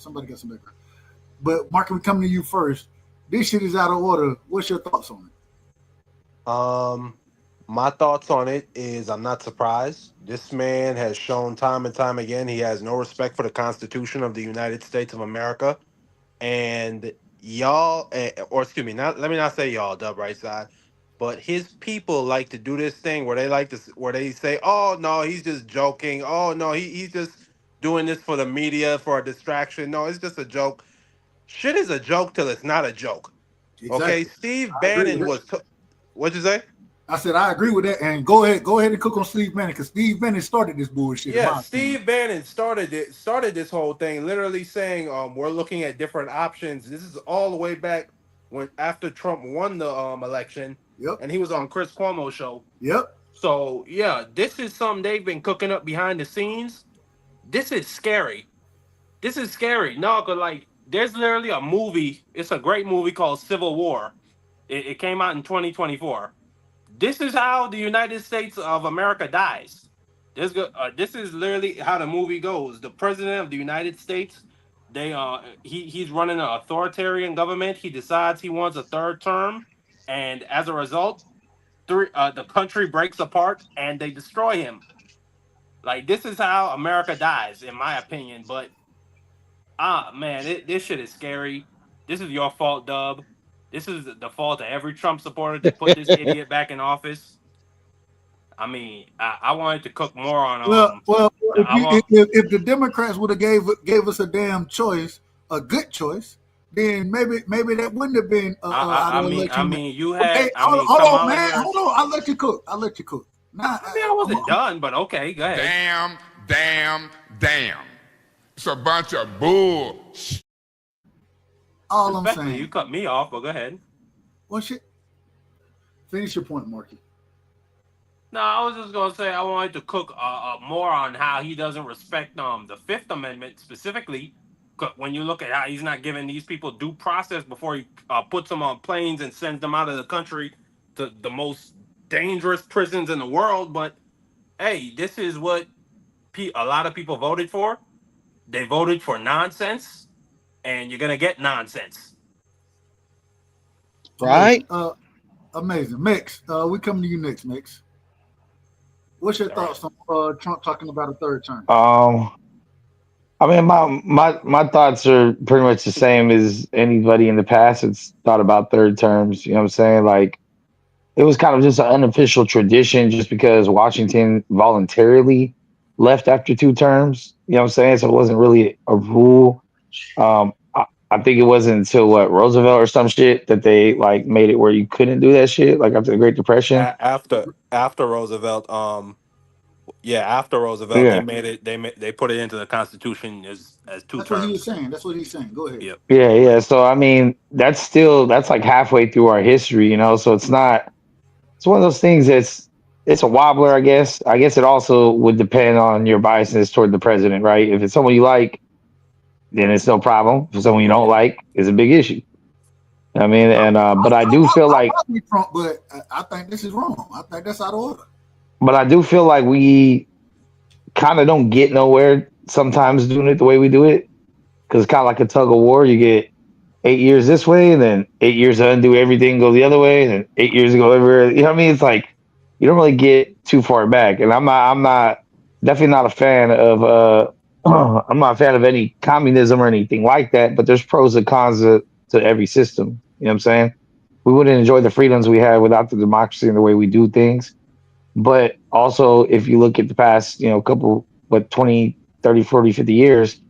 But Marky, we coming to you first. This shit is out of order. What's your thoughts on it? My thoughts on it is I'm not surprised. This man has shown time and time again he has no respect for the Constitution of the United States of America. And y'all, or excuse me, let me not say y'all, Dub Right Side, but his people like to do this thing where they say, "Oh no, he's just joking. Oh no, he's just doing this for the media for a distraction. No, it's just a joke." Shit is a joke till it's not a joke. Okay, Exactly. Steve I agree Bannon with was. that. What'd you say? I said I agree with that. And go ahead and cook on Steve Bannon because Steve Bannon started this bullshit. In Yeah, my opinion. Steve Bannon started this whole thing, literally saying, we're looking at different options. This is all the way back when after Trump won the election, and he was on Chris Cuomo's show. Yep. So yeah, this is something they've been cooking up behind the scenes. This is scary. This is scary. No, cause like there's literally a movie. It's a great movie called Civil War. It came out in 2024. This is how the United States of America dies. This is literally how the movie goes. The president of the United States, he's running an authoritarian government. He decides he wants a third term, and as a result, the country breaks apart and they destroy him. Like this is how America dies, in my opinion. But man, this shit is scary. This is your fault, Dub. This is the fault of every Trump supporter to put this idiot back in office. I mean, I wanted to cook more on if the Democrats would have gave us a damn choice, a good choice, then maybe that wouldn't have been. You had. Okay, hold on, man. Hold on. I'll let you cook. Nah, I wasn't done, but okay, go ahead. Damn. It's a bunch of bull. All I'm saying. You cut me off, but go ahead. Well, shit. Finish your point, Marky. No, I was just gonna say I wanted to cook more on how he doesn't respect the Fifth Amendment specifically. When you look at how he's not giving these people due process before he puts them on planes and sends them out of the country to the most dangerous prisons in the world. But hey, this is what a lot of people voted for. They voted for nonsense, and you're gonna get nonsense. Right? Amazing. Mix. We come to you next, Mix. What's your thoughts on Trump talking about a third term? I mean, my thoughts are pretty much the same as anybody in the past that's thought about third terms. You know what I'm saying? Like, it was kind of just an unofficial tradition just because Washington voluntarily left after 2 terms. You know what I'm saying? So it wasn't really a rule. I think it wasn't until Roosevelt or some shit that they like made it where you couldn't do that shit, like after the Great Depression. After Roosevelt, after Roosevelt, Yeah. they made it. They put it into the Constitution as 2 terms. That's what he's saying. Go ahead. Yep. Yeah. So I mean, that's like halfway through our history, you know. So it's not. It's one of those things that's it's a wobbler, I guess. I guess it also would depend on your biases toward the president, right? If it's someone you like, then it's no problem. If someone you don't like, it's a big issue. I mean, but I do feel like Trump, but I think this is wrong. I think that's out of order. But I do feel like we kind of don't get nowhere sometimes doing it the way we do it, because it's kind of like a tug of war. You get 8 years this way, and then 8 years to undo everything, go the other way, and then 8 years to go everywhere. You know what I mean? It's like you don't really get too far back. And I'm not definitely not a fan of I'm not a fan of any communism or anything like that. But there's pros and cons to every system. You know what I'm saying? We wouldn't enjoy the freedoms we have without the democracy and the way we do things. But also, if you look at the past, couple, 20, 30, 40, 50 years,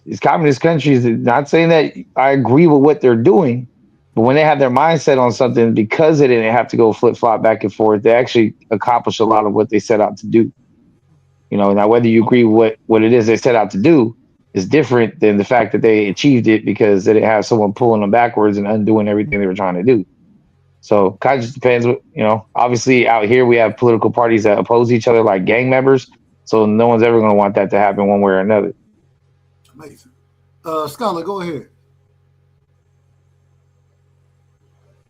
these communist countries, not saying that I agree with what they're doing, but when they have their mindset on something, because they didn't have to go flip-flop back and forth, they actually accomplish a lot of what they set out to do. Now whether you agree with what it is they set out to do is different than the fact that they achieved it because they didn't have someone pulling them backwards and undoing everything they were trying to do. So kind of just depends. Obviously out here we have political parties that oppose each other like gang members. So no one's ever going to want that to happen one way or another. Amazing. Scholar, go ahead.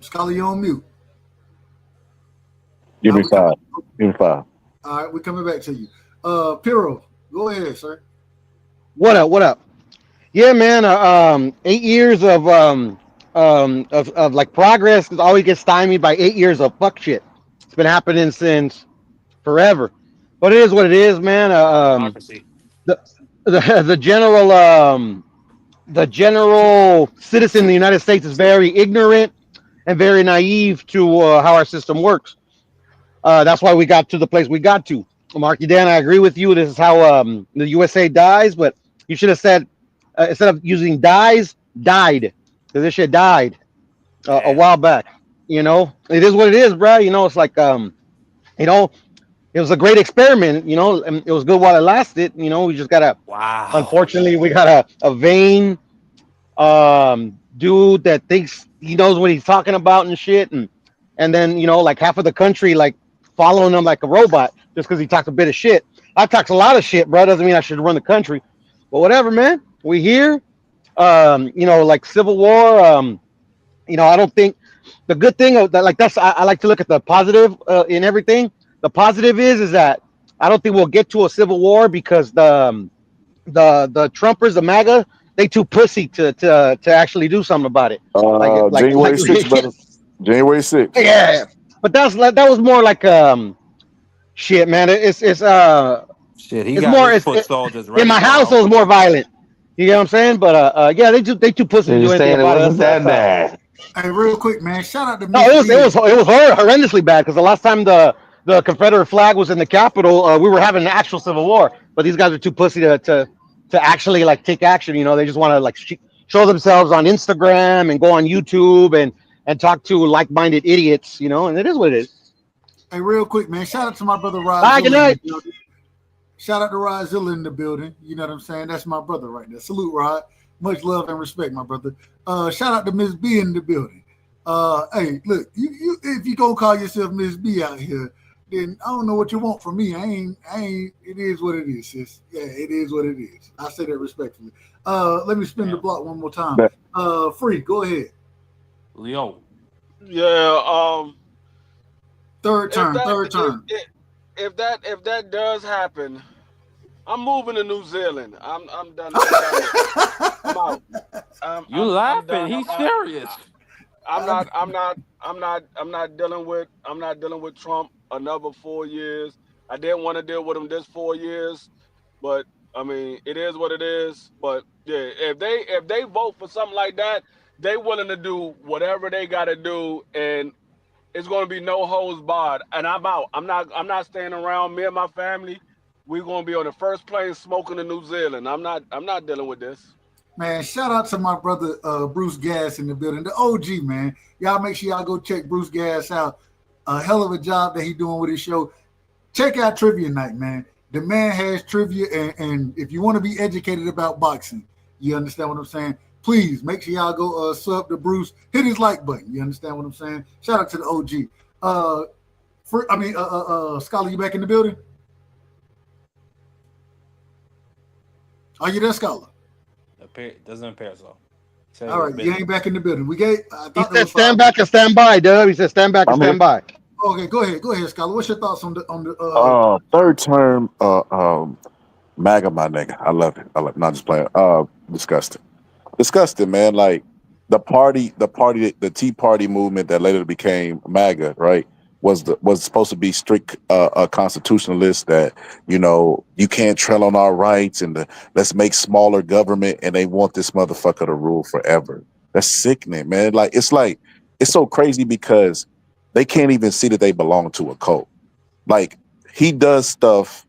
Scholar, you're on mute. Give me 5. Give me 5. All right, we're coming back to you. Piro, go ahead, sir. What up? Yeah, man. 8 years of like progress always gets stymied by 8 years of fuck shit. It's been happening since forever, but it is what it is, man. The general citizen in the United States is very ignorant and very naive to how our system works. That's why we got to the place we got to. Marky Dan, I agree with you. This is how the USA dies, but you should have said instead of using dies, died. Because this shit died a while back. It is what it is, bro. It's like it was a great experiment. And it was good while it lasted. We just gotta. Wow. Unfortunately, we got a vain dude that thinks he knows what he's talking about and shit, and then like half of the country like following him like a robot just because he talks a bit of shit. I talk a lot of shit, bro. Doesn't mean I should run the country, but whatever, man. We here. Like Civil War. I don't think the good thing of that, like that's I like to look at the positive in everything. The positive is that I don't think we'll get to a civil war because the Trumpers, the MAGA, they too pussy to actually do something about it. January 6th, brother. January 6th. Yeah, but that was more like shit, man. It's Shit, he It's got more. his It's foot soldiers in ready my for him. household, it's more violent. You know what I'm saying? But yeah, they too pussy They're to do just anything saying it about it. wasn't that That's bad. Hey, real quick, man. Shout out to no, Miss it was B. horrendously bad because the last time the Confederate flag was in the Capitol, we were having an actual civil war. But these guys are too pussy to actually like take action. You know, they just want to like show themselves on Instagram and go on YouTube and talk to like-minded idiots. You know, and it is what it is. Hey, real quick, man. Shout out to my brother Bye, good Rodzilla in the night. building. Shout out to Rodzilla in the building. You know what I'm saying? That's my brother right there. Salute, Rod. Much love and respect, my brother. Shout out to Miss B in the building. Hey, look, you if you gonna call yourself Miss B out here, then I don't know what you want from me. I ain't. It is what it is, sis. Yeah, it is what it is. I say that respectfully. Let me spin the block one more time. Free, go ahead. Leo. Yeah. Third turn. If that does happen, I'm moving to New Zealand. I'm done. I'm out. You laughing? He's serious. I'm not dealing with Trump another 4 years. I didn't want to deal with him this 4 years, but I mean, it is what it is. But yeah, if they vote for something like that, they willing to do whatever they got to do, and it's going to be no holds barred. And I'm out. I'm not staying around. Me and my family, we're going to be on the first plane smoking in New Zealand. I'm not dealing with this. Man, shout out to my brother Bruce Gas in the building, the OG, man. Y'all make sure y'all go check Bruce Gas out. A hell of a job that he doing with his show. Check out Trivia Night, man. The man has trivia, and if you want to be educated about boxing, you understand what I'm saying? Please make sure y'all go sub to Bruce. Hit his like button. You understand what I'm saying? Shout out to the OG. Scholar, you back in the building? Are you there, Scholar? Doesn't appear so. All right, you ain't back in the building. He said stand back and stand by, Dub. He said stand back and stand by. Okay, go ahead, Scholar. What's your thoughts on the third term MAGA, my nigga. I love it. Not just playing. Disgusting, man. Like the Tea Party movement that later became MAGA, right? Was supposed to be strict a constitutionalist that, you know, you can't tread on our rights and let's make smaller government, and they want this motherfucker to rule forever. That's sickening, man. It's so crazy because they can't even see that they belong to a cult. Like, he does stuff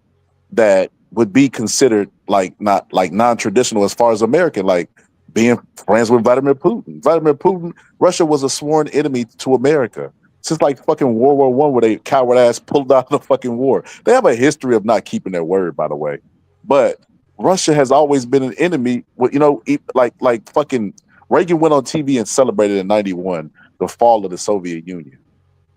that would be considered not non-traditional as far as American, like being friends with Vladimir Putin. Russia was a sworn enemy to America since like fucking World War I, where they coward ass pulled out of the fucking war. They have a history of not keeping their word, by the way. But Russia has always been an enemy. You know, like fucking Reagan went on TV and celebrated in '91 the fall of the Soviet Union.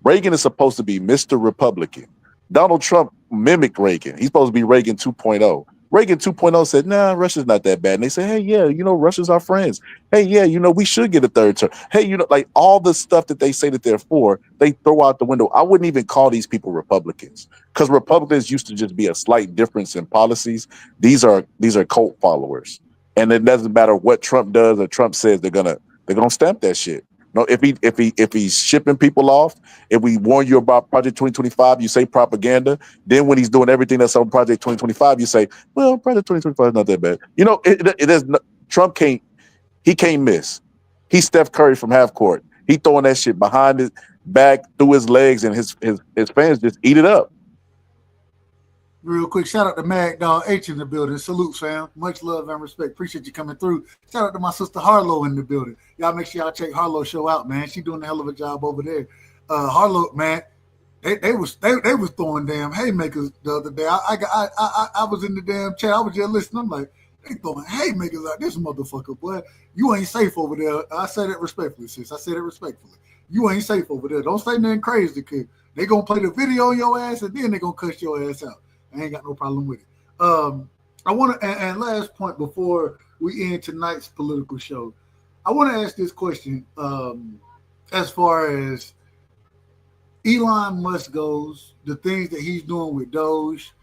Reagan is supposed to be Mr. Republican. Donald Trump mimicked Reagan. He's supposed to be Reagan 2.0. Reagan 2.0 said, nah, Russia's not that bad. And they said, hey, yeah, you know, Russia's our friends. Hey, yeah, you know, we should get a third term. Hey, you know, like all the stuff that they say that they're for, they throw out the window. I wouldn't even call these people Republicans, because Republicans used to just be a slight difference in policies. These are cult followers. And it doesn't matter what Trump does or Trump says, they're gonna stamp that shit. No, if he's shipping people off, if we warn you about Project 2025, you say propaganda. Then when he's doing everything that's on Project 2025, you say, well, Project 2025 is not that bad. You know, it is. Trump can't miss. He's Steph Curry from half court. He throwing that shit behind his back, through his legs, and his fans just eat it up. Real quick, shout out to Mag Dog H in the building. Salute, fam. Much love and respect. Appreciate you coming through. Shout out to my sister Harlow in the building. Y'all make sure y'all check Harlow's show out, man. She doing a hell of a job over there. Harlow, man, they was throwing damn haymakers the other day. I was in the damn chat. I was just listening. I'm like, they throwing haymakers out this motherfucker, boy. You ain't safe over there. I say that respectfully, sis. I say that respectfully. You ain't safe over there. Don't say nothing crazy, kid. They gonna play the video on your ass and then they gonna cuss your ass out. I ain't got no problem with it. I want to, and last point before we end tonight's political show, I want to ask this question as far as Elon Musk goes, the things that he's doing with Doge,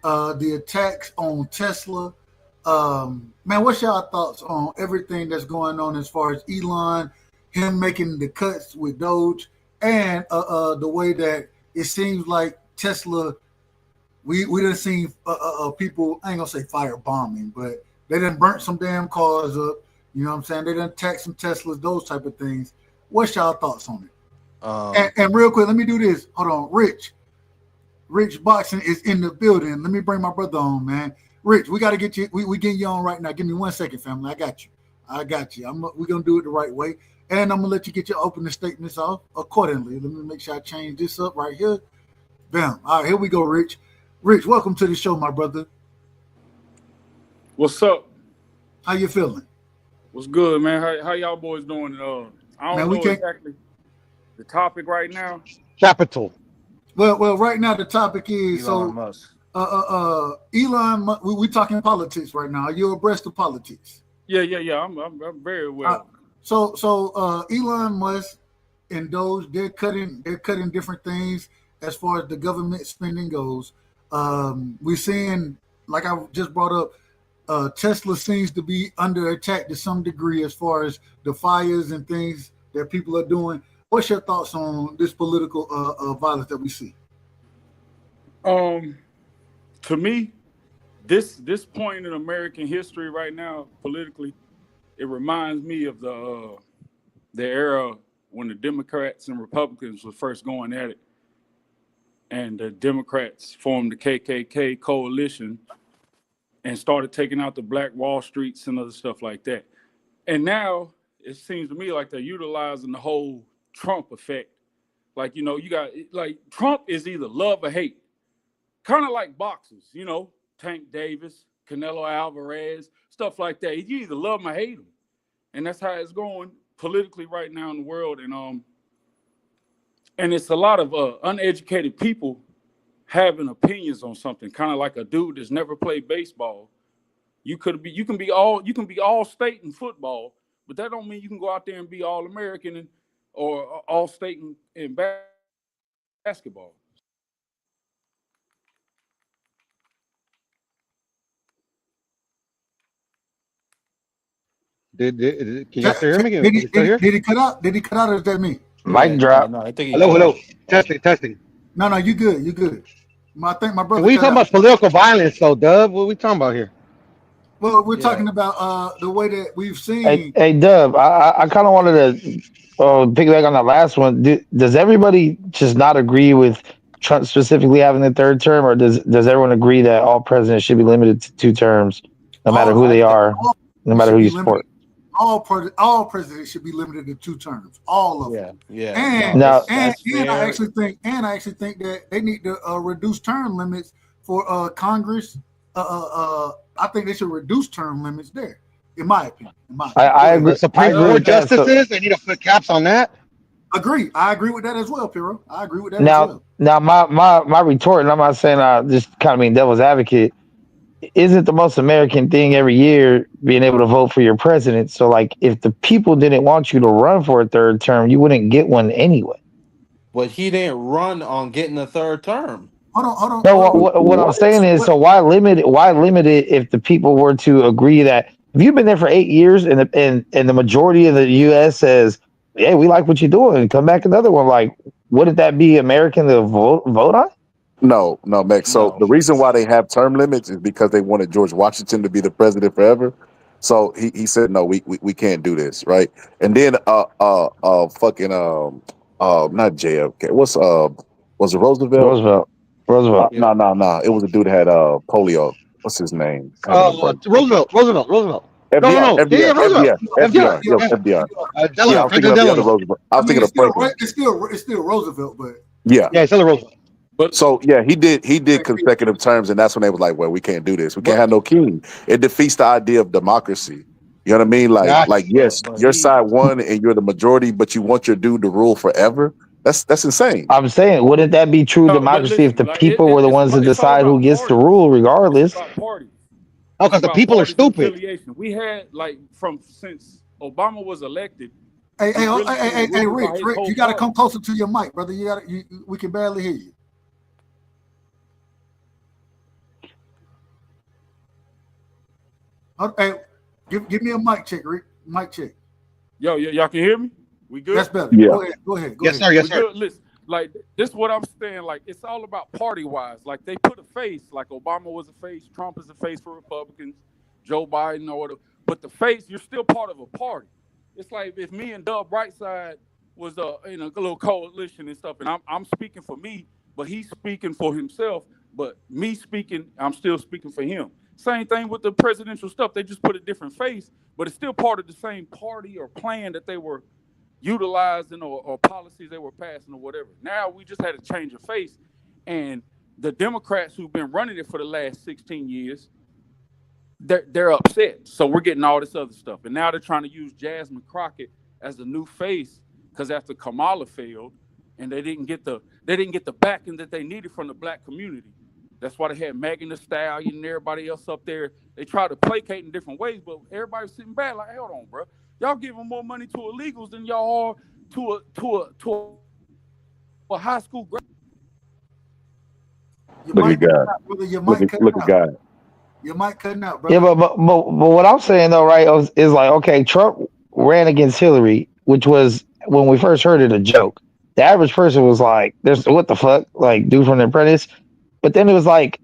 the attacks on Tesla. Man, what's y'all thoughts on everything that's going on as far as Elon, him making the cuts with Doge, and the way that it seems like Tesla We done seen people. I ain't gonna say fire bombing, but they done burnt some damn cars up. You know what I'm saying? They done attacked some Teslas, those type of things. What's y'all thoughts on it? And real quick, let me do this. Hold on, Rich. Rich Boxing is in the building. Let me bring my brother on, man. Rich, we got to get you. We getting you on right now. Give me 1 second, family. I got you. We're gonna do it the right way, and I'm gonna let you get your opening statements off accordingly. Let me make sure I change this up right here. Bam. All right, here we go, Rich. Rich, welcome to the show, my brother. What's up? How you feeling? What's good, man? How y'all boys doing? I don't know exactly the topic right now. Capital. Well, right now the topic is Elon Musk. Elon. We talking politics right now. Are you abreast of politics? Yeah. I'm very well. So Elon Musk and those they're cutting different things as far as the government spending goes. We're seeing, like I just brought up, Tesla seems to be under attack to some degree as far as the fires and things that people are doing. What's your thoughts on this political violence that we see? To me, this point in American history right now, politically, it reminds me of the era when the Democrats and Republicans were first going at it, and the Democrats formed the KKK coalition and started taking out the Black Wall Streets and other stuff like that. And now it seems to me like they're utilizing the whole Trump effect. Like, you got, like, Trump is either love or hate. Kind of like boxers, Tank Davis, Canelo Alvarez, stuff like that. You either love them or hate them. And that's how it's going politically right now in the world. And it's a lot of uneducated people having opinions on something, kind of like a dude that's never played baseball. You can be all state in football, but that don't mean you can go out there and be all American or all state in basketball. Can y'all still hear me? Did he cut out? Did he cut out, or is that me? Mic drop. No, I think Hello. Testing. No, you good. I think my brother. We talking about political violence, though, Dub. What are we talking about here? Well, we're talking about the way that we've seen. Hey Dub, I kind of wanted to piggyback on that last one. Does everybody just not agree with Trump specifically having the third term, or does everyone agree that all presidents should be limited to 2 terms, no matter who they are, no matter who you support? All presidents should be limited to 2 terms. All of them. Yeah. And I actually think that they need to reduce term limits for Congress. I think they should reduce term limits there, in my opinion. I agree. Supreme Court justices, they need to put caps on that. I agree with that as well, Piro. I agree with that now, as well. Now, my retort, and I'm not saying I just kind of being devil's advocate, isn't the most American thing every year being able to vote for your president? So, like, if the people didn't want you to run for a third term, you wouldn't get one anyway. But he didn't run on getting a third term. Hold on. No, what I'm saying is, so why limit it if the people were to agree that if you've been there for 8 years and the majority of the U.S. says, hey, we like what you're doing, come back another one, like, wouldn't that be American to vote on? No, Max. So the reason why they have term limits is because they wanted George Washington to be the president forever. So he said, no, we can't do this, right? And then not JFK. Was it Roosevelt? Roosevelt. No. It was a dude that had polio. What's his name? Roosevelt. FDR. Delaware. I was thinking of Franklin. It's still Roosevelt, but yeah, it's still Roosevelt. But so yeah, he did consecutive terms, and that's when they was like, well, we can't do this. We can't have no king. It defeats the idea of democracy. You know what I mean? Like yes, your side won and you're the majority, but you want your dude to rule forever. That's insane. I'm saying, wouldn't that be true democracy if the people were the ones that decide who gets to rule, regardless? Oh, because the people are stupid. We had since Obama was elected. Hey, Rick, you got to come closer to your mic, brother. We can barely hear you. Okay, give me a mic check, Rick. Mic check. Yo, y'all can hear me? We good? That's better. Yeah. Go ahead. Yes, sir. Listen, like this is what I'm saying. Like it's all about party wise. Like they put a face. Like Obama was a face, Trump is a face for Republicans, Joe Biden or whatever. But the face, you're still part of a party. It's like if me and Dub Brightside was in a little coalition and stuff, and I'm speaking for me, but he's speaking for himself. But me speaking, I'm still speaking for him. Same thing with the presidential stuff. They just put a different face, but it's still part of the same party or plan that they were utilizing or policies they were passing or whatever. Now we just had a change of face, and the Democrats who've been running it for the last 16 years, they're upset. So we're getting all this other stuff, and now they're trying to use Jasmine Crockett as the new face because after Kamala failed, and they didn't get the backing that they needed from the black community. That's why they had Megan Thee Stallion and everybody else up there. They tried to placate in different ways, but everybody's sitting back like, hold on, bro. Y'all giving more money to illegals than y'all are to a high school graduate. Look at God. Look at God. Your mic cutting out, bro. Yeah, but what I'm saying though, right, is like, okay, Trump ran against Hillary, which was when we first heard it a joke. The average person was like, "There's what the fuck," like dude from The Apprentice. But then it was like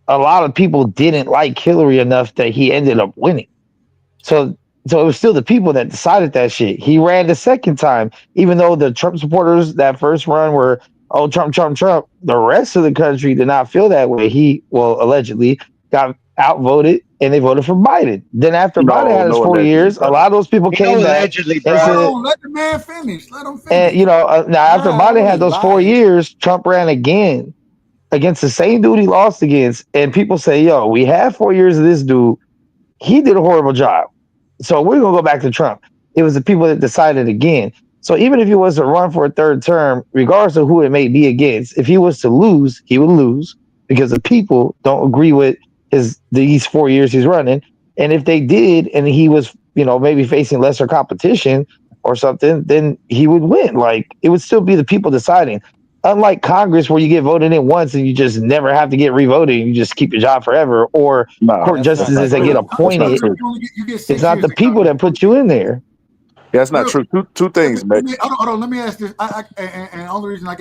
a lot of people didn't like Hillary enough that he ended up winning. So it was still the people that decided that shit. He ran the second time, even though the Trump supporters that first run were, oh, Trump, Trump, Trump. The rest of the country did not feel that way. He, well, allegedly got outvoted and they voted for Biden. Then after Biden had his 4 years, a lot of those people came back. Allegedly, bro. Hold on, let the man finish. Let him finish. And, now after Biden had those 4 years, Trump ran again against the same dude he lost against. And people say, yo, we had 4 years of this dude. He did a horrible job. So we're going to go back to Trump. It was the people that decided again. So even if he was to run for a third term, regardless of who it may be against, if he was to lose, he would lose because the people don't agree with these 4 years he's running. And if they did, and he was, maybe facing lesser competition or something, then he would win. Like it would still be the people deciding. Unlike Congress, where you get voted in once and you just never have to get revoted, you just keep your job forever, or court justices that get appointed. It's not the people that put you in there. Yeah, that's not true. Two things, man. Hold on. Let me ask this. And the only reason I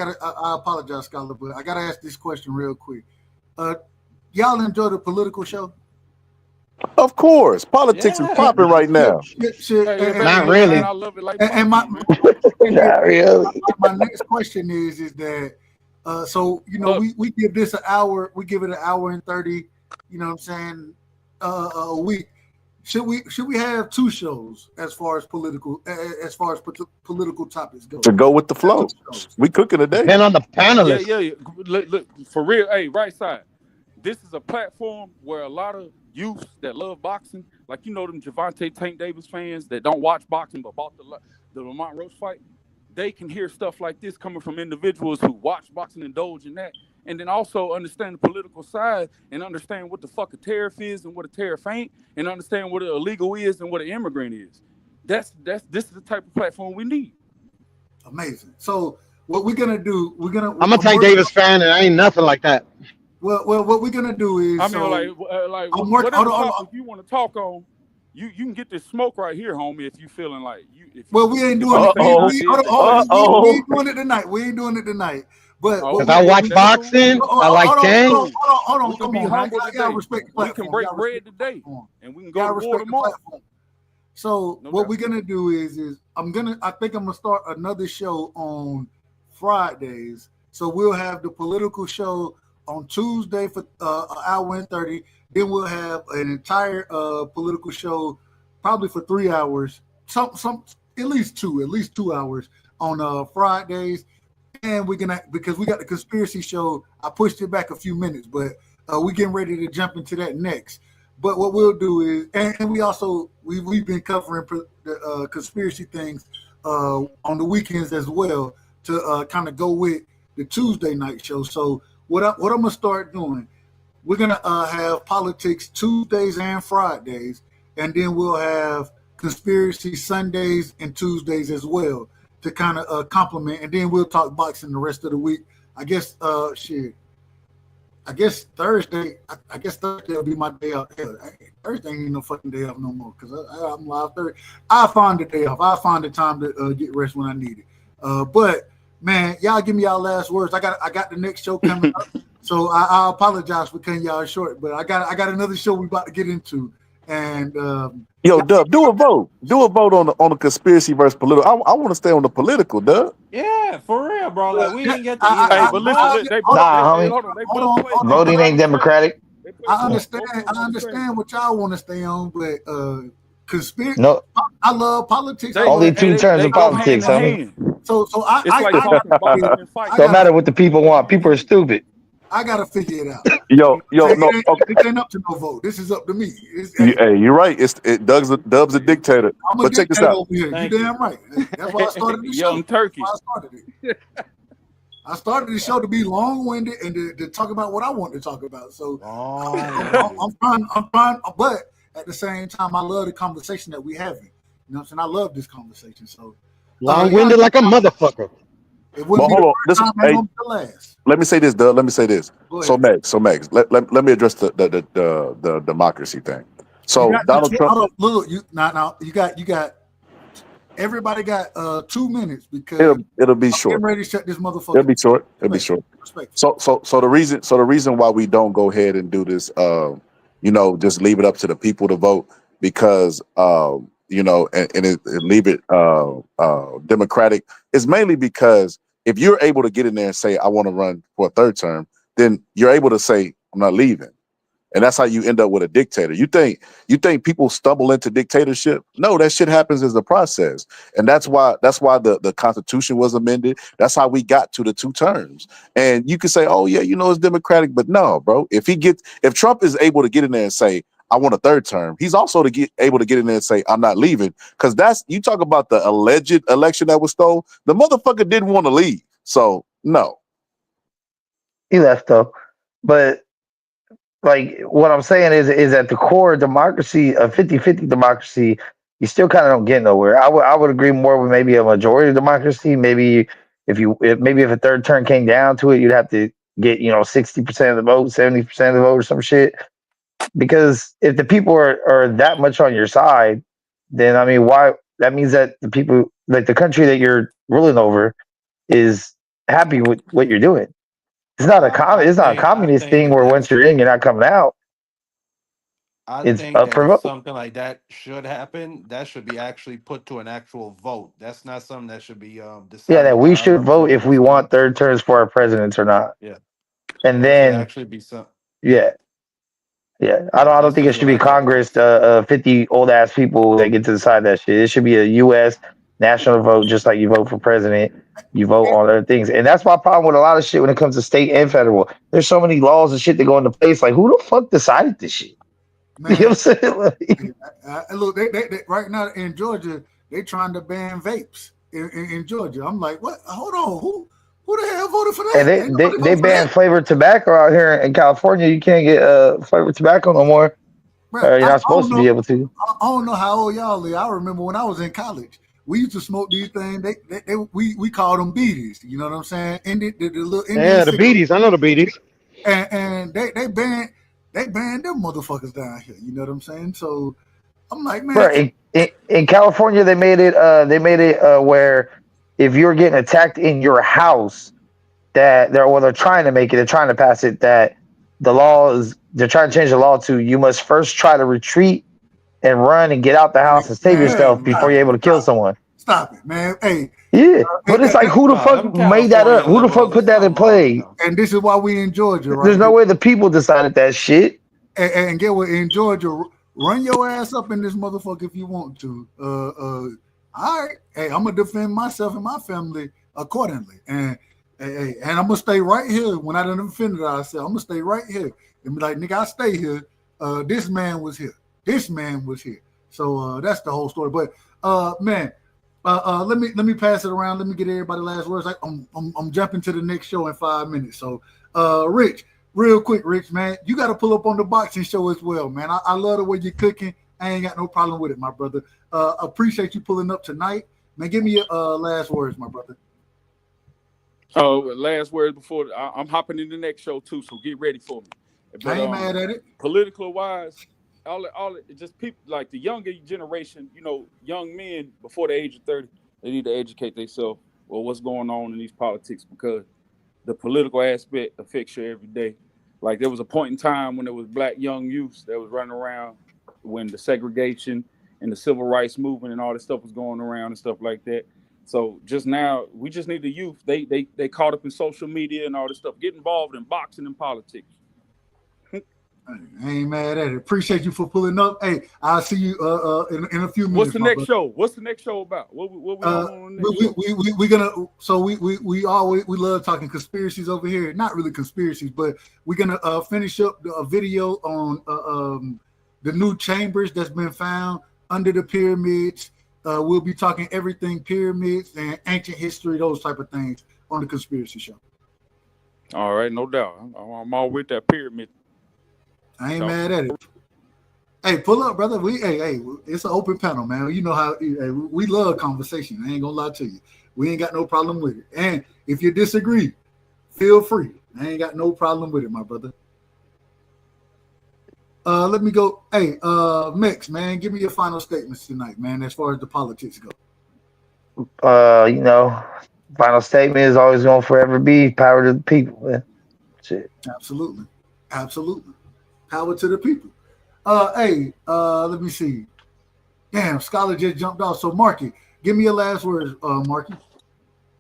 apologize, Scholar, but I gotta ask this question real quick. Y'all enjoy the political show? Of course, politics is popping right now. Not really. I love it like not really. My next question is that so we give this an hour. We give it an hour and 30. You know what I'm saying? A week. Should we have 2 shows as far as political topics go? To go with the flow. We cooking today. And on the panelists. Yeah. Look, for real. Hey, right side. This is a platform where a lot of youths that love boxing, like them Javante Tank Davis fans that don't watch boxing but bought the Lamont Roach fight, they can hear stuff like this coming from individuals who watch boxing, indulge in that, and then also understand the political side and understand what the fuck a tariff is and what a tariff ain't, and understand what an illegal is and what an immigrant is. This is the type of platform we need. Amazing. So what we're gonna do? I'm a Tank Davis fan, and I ain't nothing like that. Well, what we're gonna do is, I mean, if you want to talk on, you can get this smoke right here, homie. If you feeling like you. We ain't doing it. We ain't doing it tonight. We ain't doing it tonight. But because I watch boxing, I like Tank. Hold on. Come on, I gotta respect the platform. We can break bread today, and we can go to war tomorrow. So what we're gonna do is I think I'm gonna start another show on Fridays. So we'll have the political show on Tuesday for an hour and 30. Then we'll have an entire political show, probably for 3 hours. Some at least 2 hours on Fridays. And because we got the conspiracy show, I pushed it back a few minutes, but we're getting ready to jump into that next. But what we'll do is, and we've been covering the conspiracy things on the weekends as well to kind of go with the Tuesday night show. So what I'm gonna start doing, we're gonna have politics Tuesdays and Fridays, and then we'll have conspiracy Sundays and Tuesdays as well to kind of complement, and then we'll talk boxing the rest of the week. I guess Thursday. I guess Thursday will be my day off. Thursday ain't no fucking day off no more because I'm live Thursday. I find the day off. I find the time to get rest when I need it. But man, y'all give me y'all last words. I got the next show coming up, so I apologize for cutting y'all short, but I got another show we about to get into, and yo, Dub, do a vote. Do a vote on the conspiracy versus political. I want to stay on the political, Dub. Yeah, for real, bro. Like we didn't get to Hey, but listen, they both. Nah, homie. Hold on, they both play. Voting ain't democratic. I understand what y'all want to stay on, but conspiracy. No. I love politics. Only two terms of politics, homie. So I It's like talking, boxing, and fighting. Don't matter what the people want. People are stupid. I gotta figure it out. Yo, no, it ain't up to no vote. This is up to me. Hey, you're right. Dub's a dictator. I'm a but check this dictator out. over here. You damn right. That's why I started the show. Young Turkey. That's why I started it. I started the show to be long-winded and to talk about what I want to talk about. So I'm trying, but at the same time, I love the conversation that we having. You know what I'm saying? I love this conversation. So long-winded like a motherfucker. It wouldn't be the first time, it's gonna be the last. Let me say this, Doug. Let me say this. So Max, let me address the democracy thing. So Donald Trump. Look, you got everybody got 2 minutes because it'll be I'm short. getting ready to shut this motherfucker. It'll be short. It'll be short. So the reason why we don't go ahead and do this, just leave it up to the people to vote because and leave it democratic is mainly because if you're able to get in there and say I want to run for a third term, then you're able to say I'm not leaving. And that's how you end up with a dictator. You think people stumble into dictatorship? No, that shit happens as a process. And that's why the Constitution was amended. That's how we got to the 2 terms. And you can say, oh yeah, it's democratic, but no, bro. If Trump is able to get in there and say, I want a third term, he's also able to get in there and say, I'm not leaving. Because you talk about the alleged election that was stolen. The motherfucker didn't want to leave. So no. He left though. But like what I'm saying is at the core democracy, a 50-50 democracy, you still kind of don't get nowhere. I would agree more with maybe a majority democracy. Maybe if a third term came down to it, you'd have to get 60% of the vote, 70% of the vote, or some shit. Because if the people are that much on your side, then I mean, why? That means that the people, like the country that you're ruling over, is happy with what you're doing. It's not a communist thing where once you're in, you're not coming out. I It's think up that for if vote. something like that should happen, that should be actually put to an actual vote. That's not something that should be decided. Yeah, that we by our should vote if we representatives. want third terms for our presidents or not. Yeah, And that should then actually be some. yeah. I don't think it should be Congress, 50 old ass people that get to decide that shit. It should be a U.S. national vote, just like you vote for president. You vote on other things, and that's my problem with a lot of shit when it comes to state and federal. There's so many laws and shit that go into place. Like, who the fuck decided this shit? Man, you know what I'm saying? Like, look, they right now in Georgia, they trying to ban vapes in Georgia. I'm like, what? Hold on, who the hell voted for that? and they banned flavored tobacco out here in California. You can't get flavored tobacco no more. Bro, you're not supposed to be able to. I don't know how old y'all are. I remember when I was in college, we used to smoke these things. We called them beaties. You know what I'm saying? The little Indian the beaties. I know the beaties. And they banned them motherfuckers down here. You know what I'm saying? So I'm like, man. Bro, in California, they made it where if you're getting attacked in your house, that they're trying to make it. They're trying to pass it that the law is. They're trying to change the law to you must first try to retreat and run and get out the house and save yourself before you're able to kill someone. Stop it, man. Hey. Yeah, but it's like, who the fuck made that up? Who the fuck put that in play? And this is why we in Georgia, right? There's no way the people decided that shit. And get what, in Georgia, run your ass up in this motherfucker if you want to. All right. Hey, I'm gonna defend myself and my family accordingly. And I'm gonna stay right here when I done offended ourselves. I'm gonna stay right here and be like, nigga, I stay here. This man was here. This man was here. So that's the whole story. But man. Let me pass it around. Let me get everybody last words. I'm jumping to the next show in 5 minutes. So, Rich, real quick, Rich, man, you got to pull up on the boxing show as well, man. I love the way you're cooking. I ain't got no problem with it, my brother. Appreciate you pulling up tonight, man. Give me your last words, my brother. Oh, last words before I'm hopping in the next show too. So get ready for me. But, I ain't mad at it. Political wise. All it, just people like the younger generation, young men before the age of 30, they need to educate themselves or what's going on in these politics, because the political aspect affects you every day. Like there was a point in time when there was black young youths that was running around when the segregation and the civil rights movement and all this stuff was going around and stuff like that. So just now, we just need the youth. They caught up in social media and all this stuff. Get involved in boxing and politics. I ain't mad at it. Appreciate you for pulling up. Hey, I'll see you in a few minutes. What's the next show? What's the next show about? What we on the next show? We're gonna. So we love talking conspiracies over here. Not really conspiracies, but we're gonna finish up a video on the new chambers that's been found under the pyramids. We'll be talking everything pyramids and ancient history, those type of things on the conspiracy show. All right, no doubt. I'm all with that pyramid. I ain't mad at it. Hey, pull up, brother. Hey, it's an open panel, man. You know how we love conversation. I ain't gonna lie to you. We ain't got no problem with it. And if you disagree, feel free. I ain't got no problem with it, my brother. Let me go. Hey, Mix, man, give me your final statements tonight, man, as far as the politics go. Final statement is always going to forever be power to the people, man. Shit. Absolutely. Power to the people. Hey, let me see. Damn, Scholar just jumped off. So, Marky, give me your last words, Marky.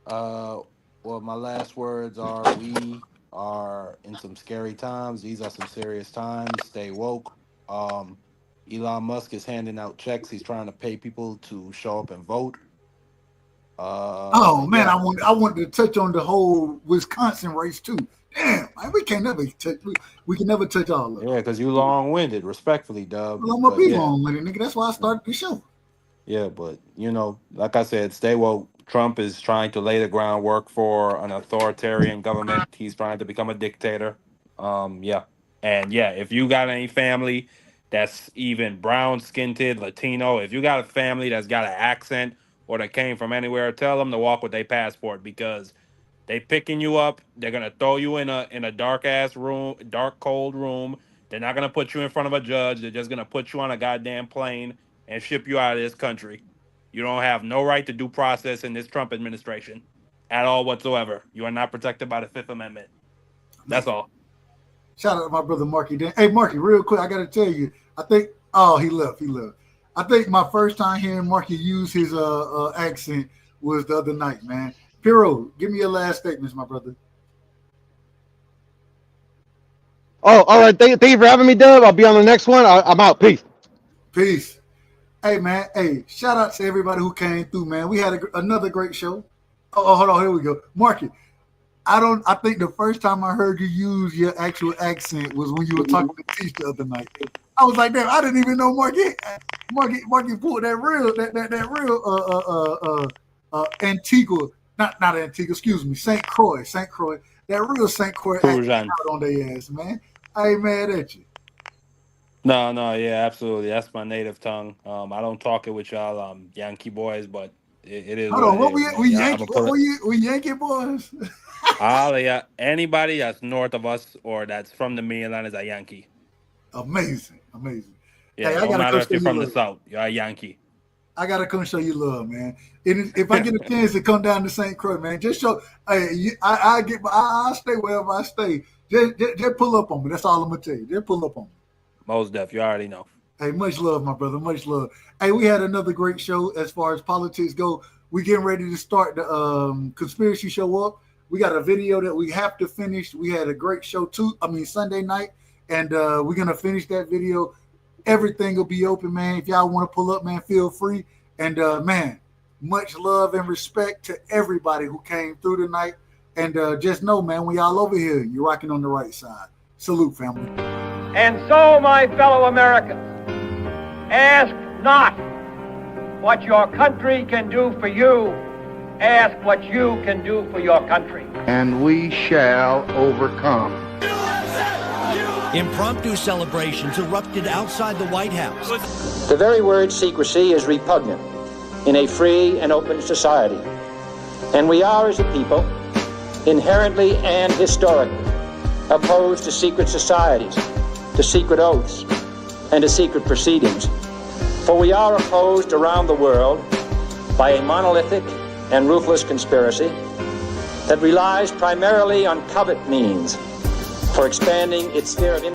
Well, my last words are: we are in some scary times. These are some serious times. Stay woke. Elon Musk is handing out checks. He's trying to pay people to show up and vote. I wanted to touch on the whole Wisconsin race too. Damn, man, we can never touch all of it. Yeah, because you long-winded, respectfully, Dub. Well, I'm gonna be long-winded, nigga. That's why I started the show. Yeah, but like I said, stay woke. Trump is trying to lay the groundwork for an authoritarian government. He's trying to become a dictator. If you got any family that's even brown-skinned, Latino, if you got a family that's got an accent or that came from anywhere, tell them to walk with their passport, because they picking you up. They're gonna throw you in a dark cold room. They're not gonna put you in front of a judge. They're just gonna put you on a goddamn plane and ship you out of this country. You don't have no right to due process in this Trump administration at all whatsoever. You are not protected by the Fifth Amendment. That's all. Shout out to my brother Marky. Hey, Marky, real quick, I gotta tell you. I think he left. I think my first time hearing Marky use his accent was the other night, man. Piro, give me your last statements, my brother. Oh, all right. Thank you for having me, Dub. I'll be on the next one. I'm out. Peace. Hey, man. Hey, shout out to everybody who came through, man. We had another great show. Oh, hold on. Here we go. Marky, I think the first time I heard you use your actual accent was when you were talking to Teach the other night. I was like, damn, I didn't even know Marky pulled that real Antigua. Not Antigua, excuse me, St. Croix. That real St. Croix accent on their ass, man. I ain't mad at you. No, yeah, absolutely. That's my native tongue. I don't talk it with y'all Yankee boys, but it is. Hold on, what we Yankee boys? Anybody that's north of us or that's from the mainland is a Yankee. Amazing. Yeah, hey, no matter if you're from the South, you're a Yankee. I gotta come show you love, man. If I get a chance to come down to St. Croix, man, just show. Hey, I'll stay wherever I stay. Just pull up on me. That's all I'm gonna tell you. Just pull up on me. Most def, you already know. Hey, much love, my brother. Much love. Hey, we had another great show as far as politics go. We getting ready to start the conspiracy show up. We got a video that we have to finish. We had a great show Sunday night, and we're gonna finish that video. Everything will be open, man. If y'all want to pull up, man, feel free. And man, much love and respect to everybody who came through tonight. And just know, man, we all over here. You're rocking on the right side. Salute, family. And so, my fellow Americans, ask not what your country can do for you. Ask what you can do for your country. And we shall overcome. Impromptu celebrations erupted outside the White House. The very word secrecy is repugnant in a free and open society. And we are, as a people, inherently and historically opposed to secret societies, to secret oaths, and to secret proceedings. For we are opposed around the world by a monolithic and ruthless conspiracy that relies primarily on covert means for expanding its sphere of